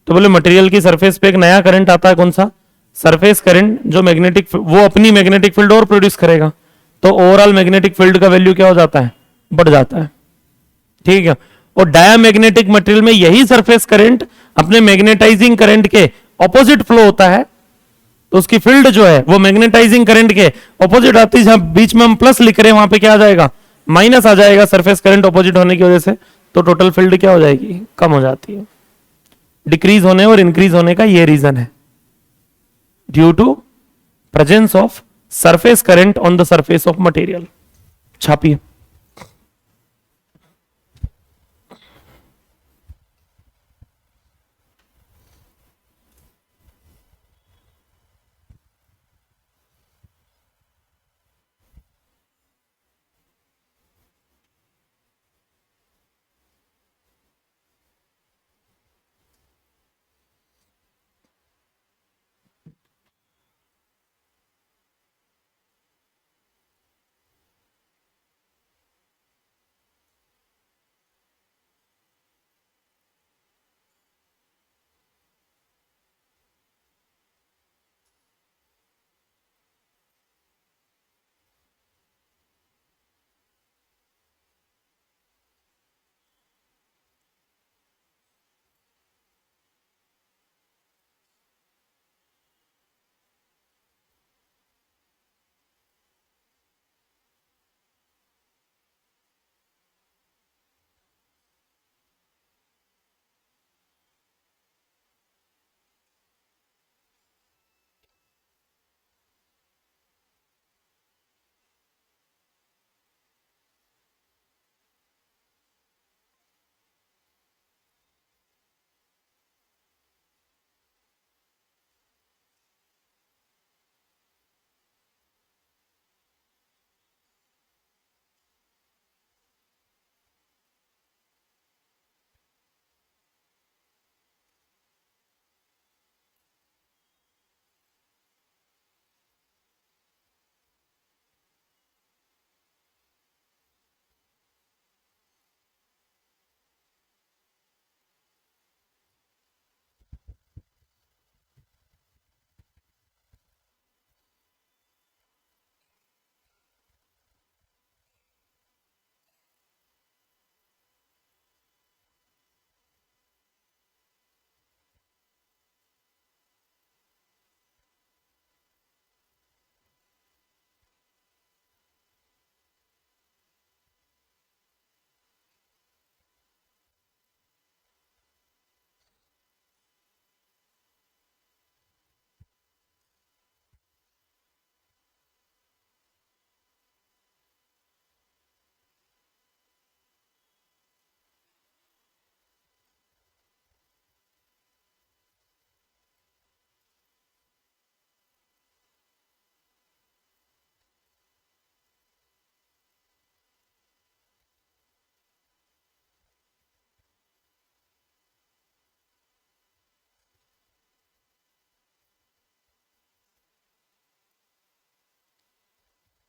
तो बोले मटेरियल की सरफेस पे एक नया करंट आता है। कौन सा? सरफेस करंट, जो मैग्नेटिक, वो अपनी मैग्नेटिक फील्ड और प्रोड्यूस करेगा, तो ओवरऑल मैग्नेटिक फील्ड का वैल्यू क्या हो जाता है, बढ़ जाता है। ठीक है। और डायामैग्नेटिक मटेरियल में यही सरफेस करंट अपने मैग्नेटाइजिंग करंट के ऑपोजिट फ्लो होता है, तो उसकी फील्ड जो है वो मैग्नेटाइजिंग करंट के ऑपोजिट आती है। जहां बीच में हम प्लस लिख रहे हैं वहां पे क्या आ जाएगा, माइनस आ जाएगा, सरफेस करंट ऑपोजिट होने की वजह से। तो टोटल फील्ड क्या हो जाएगी, कम हो जाती है। डिक्रीज होने और इंक्रीज होने का ये रीजन है, due to presence of surface current on the surface of material. छापिए।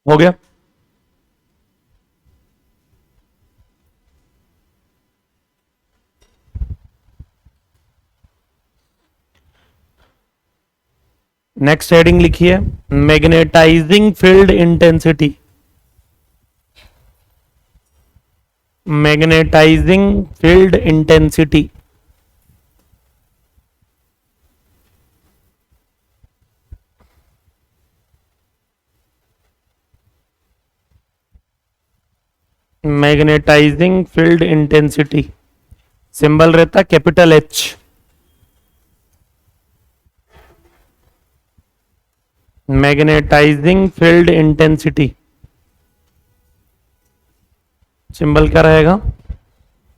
हो गया। नेक्स्ट हेडिंग लिखिए, magnetising field intensity. Magnetising field intensity. Magnetising field intensity symbol रहता capital H. Magnetising field intensity symbol क्या रहेगा,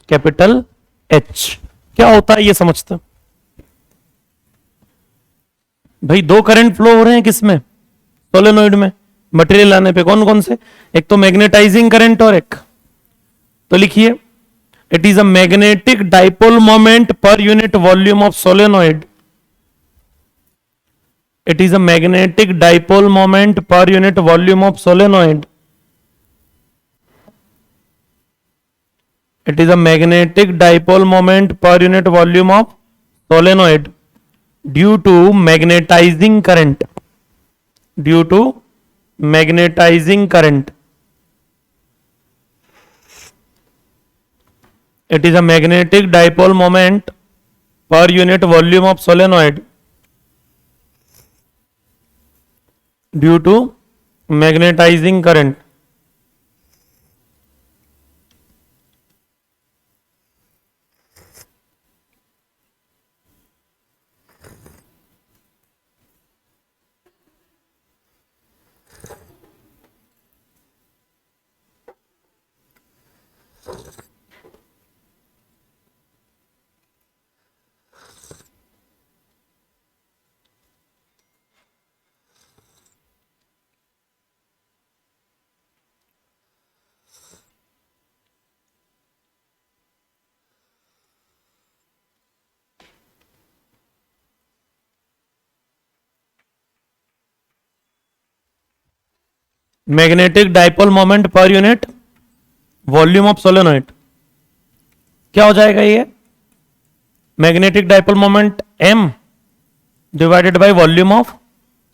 कैपिटल एच। क्या होता है ये समझते भाई, दो करंट फ्लो हो रहे हैं किसमें, सोलेनोइड में मटेरियल आने पे कौन कौन से, एक तो मैग्नेटाइजिंग करंट और एक, तो लिखिए it is a magnetic dipole moment per unit volume of solenoid. It is a magnetic dipole moment per unit volume of solenoid. It is a magnetic dipole moment per unit volume of solenoid due to magnetizing current. Due to magnetizing current. It is a magnetic dipole moment per unit volume of solenoid due to magnetizing current. Magnetic dipole moment per unit volume of solenoid क्या हो जाएगा ये, magnetic dipole moment m divided by volume of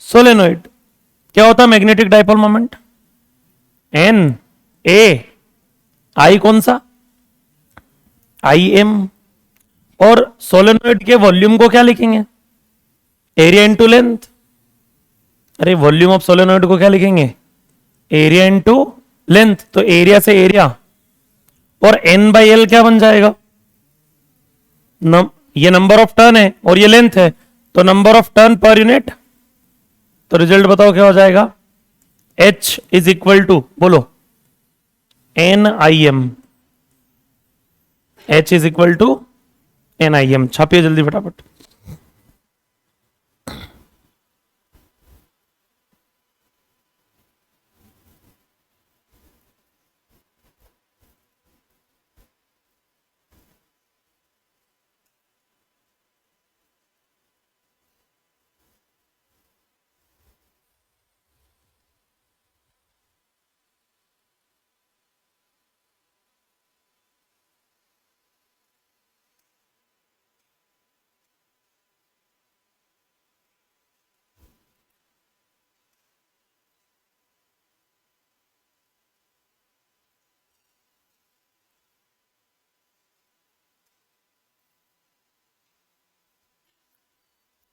solenoid. क्या होता है magnetic dipole moment, n a i कौन सा, आई एम, और सोलेनोइड के वॉल्यूम को क्या लिखेंगे, एरिया इंटू लेंथ. अरे वॉल्यूम ऑफ सोलेनोइड को क्या लिखेंगे, एरिया इंटू लेंथ, तो एरिया से एरिया, और n बाई एल क्या बन जाएगा, ये नंबर ऑफ टर्न है और ये लेंथ है, तो number of turn per unit. तो रिजल्ट बताओ क्या हो जाएगा, h इज इक्वल टू, बोलो, N I M. h is equal to N I M. छापिए जल्दी फटाफट.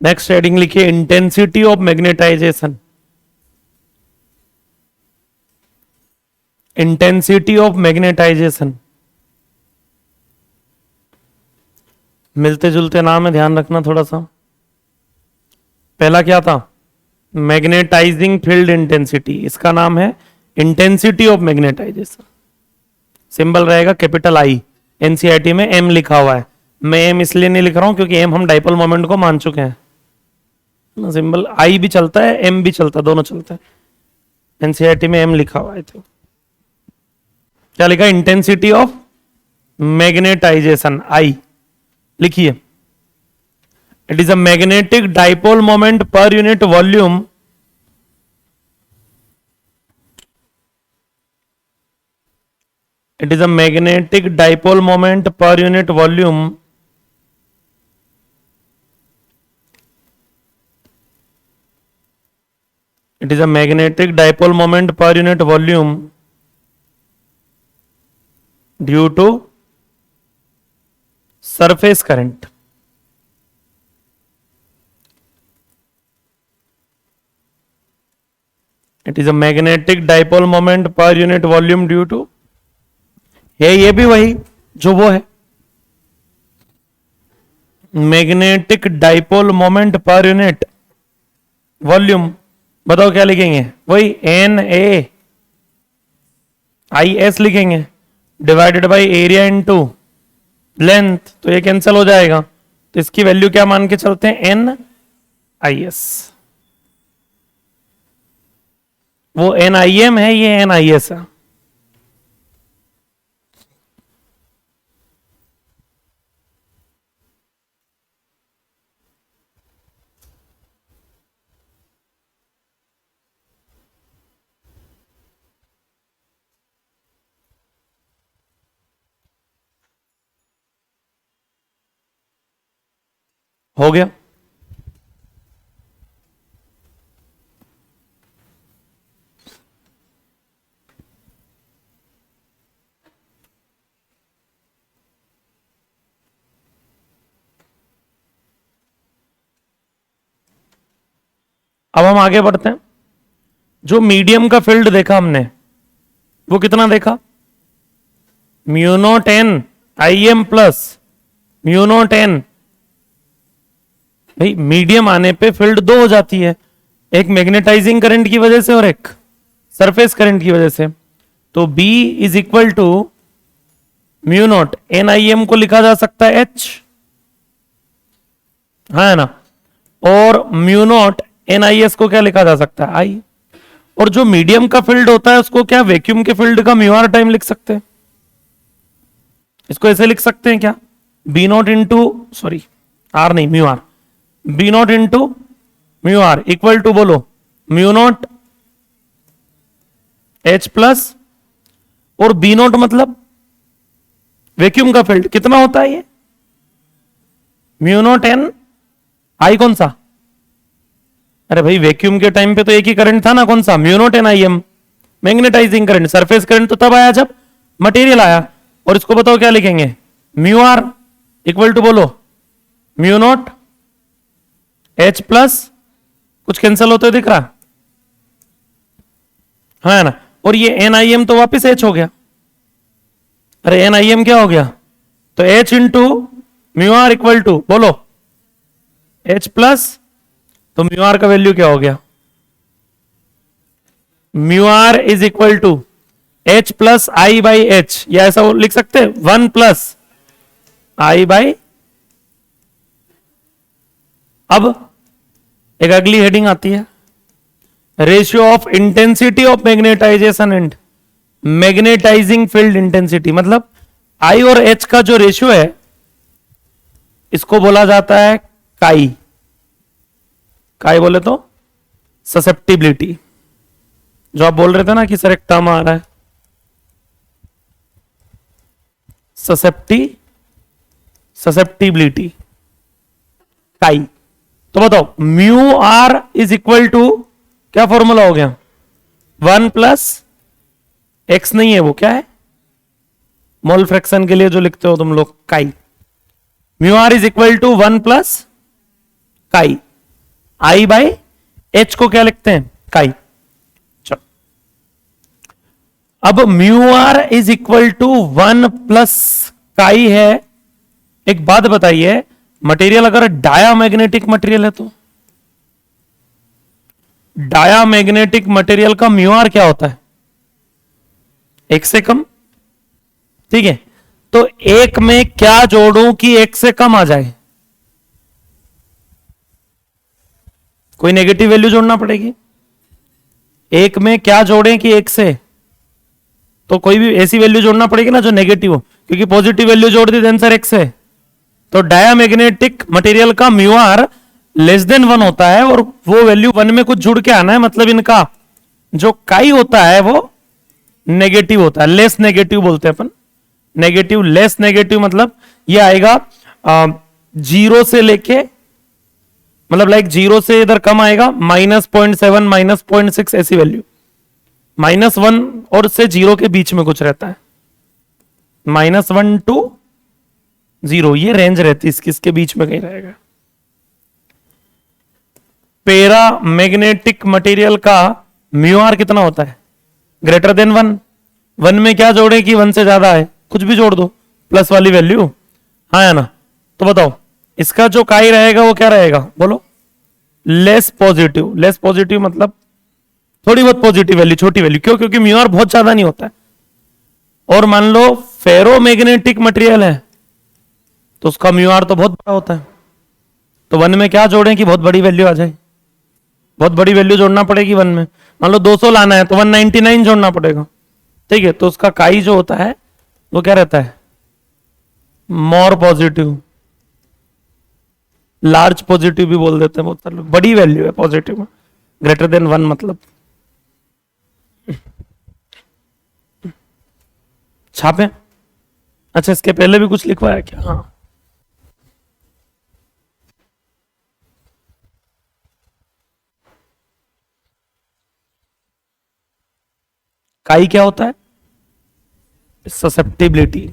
नेक्स्ट हेडिंग लिखिए intensity of magnetisation. Intensity of magnetisation, मिलते जुलते नाम है, ध्यान रखना थोड़ा सा. पहला क्या था, मैग्नेटाइजिंग फील्ड इंटेंसिटी, इसका नाम है इंटेंसिटी ऑफ मैग्नेटाइजेशन. सिंबल रहेगा कैपिटल आई, एनसीईआरटी में एम लिखा हुआ है. मैं एम इसलिए नहीं लिख रहा हूं क्योंकि एम हम डाइपोल मोमेंट को मान चुके हैं. सिंबल आई भी चलता है, एम भी चलता है, दोनों चलता है. एनसीईआरटी में एम लिखा हुआ है. तो क्या लिखा, इंटेंसिटी ऑफ मैग्नेटाइजेशन, आई लिखिए. It is a magnetic dipole moment per unit volume it is a magnetic dipole moment per unit volume it is a magnetic dipole moment per unit volume due to surface current. It is a magnetic dipole moment per unit volume due to, है ये भी वही जो वो है, magnetic dipole moment per unit volume. बताओ क्या लिखेंगे, वही एन ए आई एस लिखेंगे divided by area into length. तो ये कैंसिल हो जाएगा, तो इसकी वैल्यू क्या मान के चलते हैं, एन आई एस. वो NIM है, ये NIS है। हो गया। अब हम आगे बढ़ते हैं। जो मीडियम का फील्ड देखा हमने, वो कितना देखा? Mu not an IM plus mu not an. भाई मीडियम आने पे फील्ड दो हो जाती है, एक मैग्नेटाइजिंग करंट की वजह से और एक सरफेस करंट की वजह से। तो B is equal to mu naught NIM को लिखा जा सकता है H, है ना, और म्यू नॉट NIS को क्या लिखा जा सकता है I। और जो मीडियम का फील्ड होता है उसको क्या वैक्यूम के फील्ड का म्यू आर टाइम लिख सकते हैं? इसको ऐसे लिख सकते हैं क्या? B naught into, sorry R नहीं, mu r, B naught into mu r equal to, बोलो, म्यू नॉट H प्लस, और B नॉट मतलब वैक्यूम का फील्ड कितना होता है ये? म्यू नॉट N I कौन सा? अरे भाई वैक्यूम के टाइम पे तो एक ही करंट था ना, कौन सा? Mu naught NIM, magnetising current. Surface current तो तब आया जब मटेरियल आया। और इसको बताओ क्या लिखेंगे? म्यू आर इक्वल टू, बोलो, म्यू नॉट H प्लस, कुछ कैंसिल होते दिख रहा है ना, और ये NIM तो वापिस H हो गया। अरे NIM क्या हो गया? तो H into mu r equal to, बोलो, H प्लस, तो म्यू आर का वैल्यू क्या हो गया? Mu r is equal to H plus I by H, या ऐसा लिख सकते हैं 1 प्लस I बाई। अब एक अगली हेडिंग आती है, ratio of intensity of magnetisation and magnetising field intensity. मतलब I और H का जो रेशियो है इसको बोला जाता है काई। काई बोले तो ससेप्टिबिलिटी। जो आप बोल रहे थे ना कि सर एक टर्म आ रहा है ससेप्टिबिलिटी, काई। तो बताओ mu r is equal to, क्या फॉर्मूला हो गया? 1 प्लस एक्स नहीं है, वो क्या है? मोल फ्रैक्शन के लिए जो लिखते हो तुम लोग, chi. Mu r is equal to 1 plus chi, I by H को क्या लिखते हैं? काई। चलो, अब mu r is equal to 1 plus chi है। एक बात बताइए, मटेरियल अगर डायामैग्नेटिक मटेरियल है तो डायामैग्नेटिक मटेरियल का म्यू आर क्या होता है? एक से कम, ठीक है। तो एक में क्या जोड़ूं कि एक से कम आ जाए? कोई नेगेटिव वैल्यू जोड़ना पड़ेगी। एक में क्या जोड़ें कि एक से? तो कोई भी ऐसी वैल्यू जोड़ना पड़ेगी ना जो नेगेटिव हो, क्योंकि पॉजिटिव वैल्यू जोड़ दी आंसर एक से। तो डायामैग्नेटिक मटेरियल का म्यू आर लेस देन 1 होता है, और वो वैल्यू 1 में कुछ जुड़ के आना है। मतलब इनका जो काई होता है वो नेगेटिव होता है, लेस नेगेटिव बोलते हैं अपन। नेगेटिव, लेस नेगेटिव मतलब ये आएगा 0 से लेके, मतलब लाइक 0 से इधर कम आएगा, -0.7 -0.6 ऐसी वैल्यू। -1 और से 0 के बीच में कुछ रहता है, -1 to 0 ये रेंज रहती है इसकी, इसके बीच में कहीं रहेगा। पैरा मैग्नेटिक मटेरियल का म्यू आर कितना होता है? Greater than 1। 1 में क्या जोड़े कि 1 से ज्यादा है? कुछ भी जोड़ दो, प्लस वाली वैल्यू, हाँ या ना। तो बताओ इसका जो काई रहेगा वो क्या रहेगा? बोलो, लेस पॉजिटिव। लेस पॉजिटिव मतलब थोड़ी बहुत पॉजिटिव वैल्यू, छोटी वैल्यू। क्यों? क्योंकि म्यू आर बहुत ज्यादा नहीं होता है। और मान लो फेरोमैग्नेटिक मटेरियल है तो उसका म्यू आर तो बहुत बड़ा होता है। तो 1 में क्या जोड़ें कि बहुत बड़ी वैल्यू आ जाए? बहुत बड़ी वैल्यू जोड़ना पड़ेगी 1 में। मान लो 200 लाना है तो 199 जोड़ना पड़ेगा, ठीक है। तो उसका काई जो होता है वो क्या रहता है, मोर पॉजिटिव, लार्ज पॉजिटिव भी बोल देते हैं बहुत सारे लोग, बड़ी वैल्यू है पॉजिटिव में, ग्रेटर देन 1 मतलब। छापे। अच्छा इसके पहले भी कुछ लिखवाया क्या? हाँ, काई क्या होता है? ससेप्टिबिलिटी।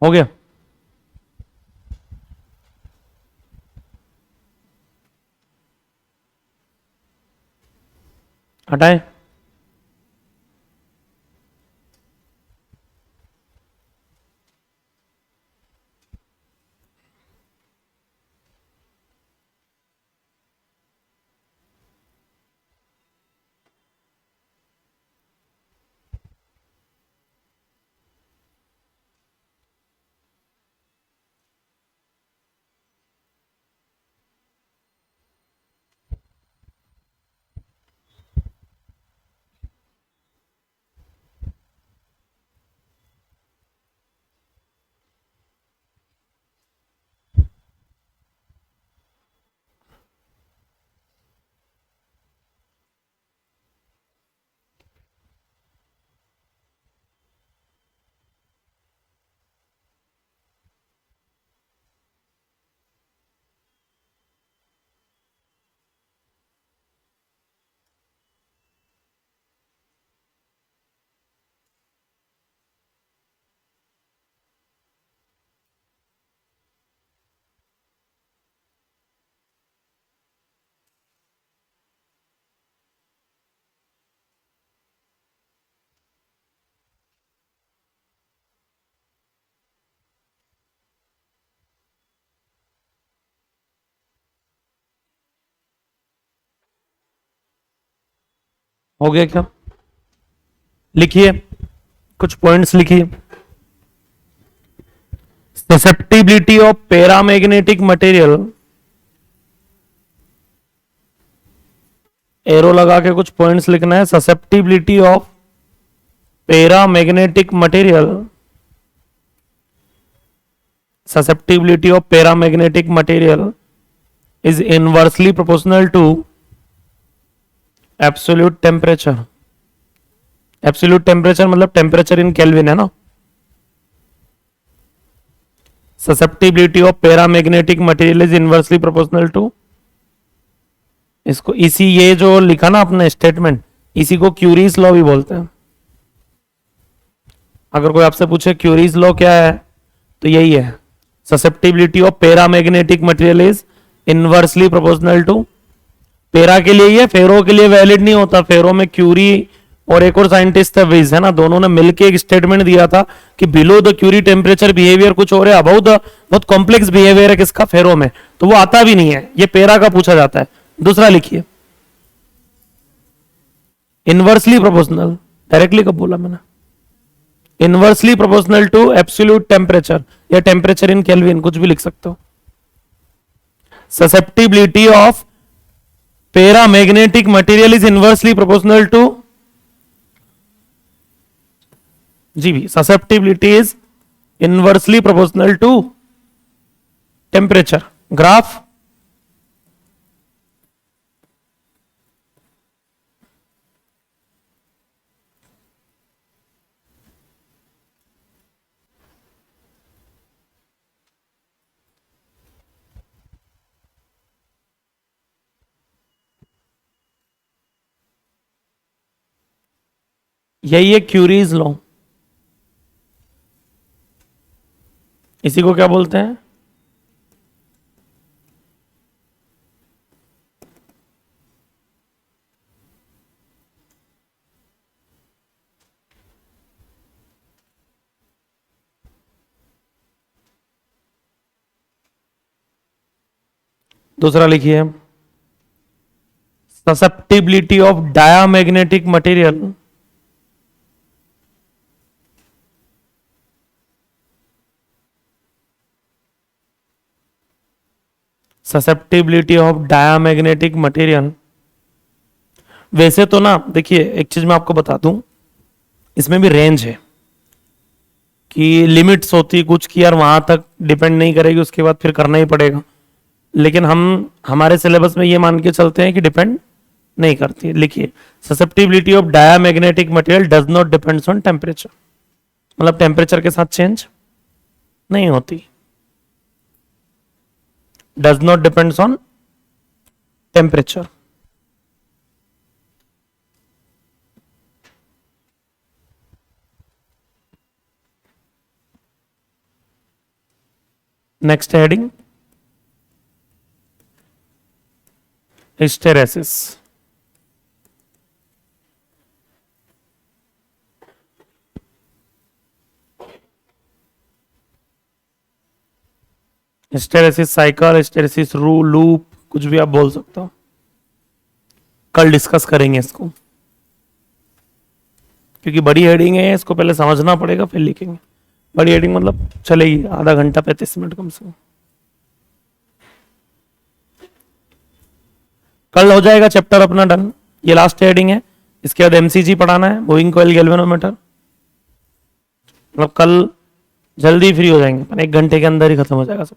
हो गया? हटाए। हो गया क्या? लिखिए, कुछ पॉइंट्स लिखिए। Susceptibility of paramagnetic material, arrow लगा के कुछ पॉइंट्स लिखना है। Susceptibility of paramagnetic material, susceptibility of paramagnetic material is inversely proportional to absolute temperature. Absolute temperature मतलब temperature in Kelvin है ना। susceptibility of paramagnetic material is inversely proportional to, इसको इसी ये जो लिखा ना अपने स्टेटमेंट, इसी को क्यूरीज लॉ भी बोलते हैं। अगर कोई आपसे पूछे क्यूरीज लॉ क्या है तो यही है, susceptibility of paramagnetic material is inversely proportional to, para के लिए ही है, फेरो के लिए वैलिड नहीं होता। फेरो में क्यूरी और एक और साइंटिस्ट है विज, है ना, दोनों ने मिलकर एक स्टेटमेंट दिया था कि below the Curie temperature behaviour कुछ और है, अबाउ द बहुत कॉम्प्लेक्स बिहेवियर है किसका, फेरो में, तो वो आता भी नहीं है, ये पेरा का पूछा जाता है। दूसरा लिखिए, इनवर्सली प्रोपोर्शनल, डायरेक्टली कब बोला मैंने, inversely proportional to absolute temperature या टेम्परेचर इन केल्विन, कुछ भी लिख सकते हो। Susceptibility of paramagnetic material is inversely proportional to, जी भी, susceptibility is inversely proportional to temperature. Graph, यही है क्यूरीज लॉ। इसी को क्या बोलते हैं, दूसरा लिखिए, susceptibility of diamagnetic material susceptibility of diamagnetic material. वैसे तो ना देखिए, एक चीज मैं आपको बता दूं, इसमें भी रेंज है कि लिमिट्स होती कुछ की यार, वहां तक डिपेंड नहीं करेगी, उसके बाद फिर करना ही पड़ेगा, लेकिन हम हमारे सिलेबस में ये मान के चलते हैं कि डिपेंड नहीं करती। लिखिए, susceptibility of diamagnetic material does not depends on temperature, मतलब टेम्परेचर के साथ चेंज नहीं होती, does not depends on temperature. Next heading, hysteresis. Hysteresis cycle, hysteresis loop, कुछ भी आप बोल सकते हो। कल डिस्कस करेंगे इसको, क्योंकि बड़ी हेडिंग है, इसको पहले समझना पड़ेगा फिर लिखेंगे। बड़ी हेडिंग मतलब चलेगी आधा घंटा 35 मिनट कम से कम। कल हो जाएगा चैप्टर अपना डन, ये लास्ट हेडिंग है, इसके बाद एमसीजी पढ़ाना है, मूविंग कॉइल गैल्वेनोमीटर, मतलब कल जल्दी फ्री हो जाएंगे, 1 घंटे के अंदर ही खत्म हो जाएगा सब।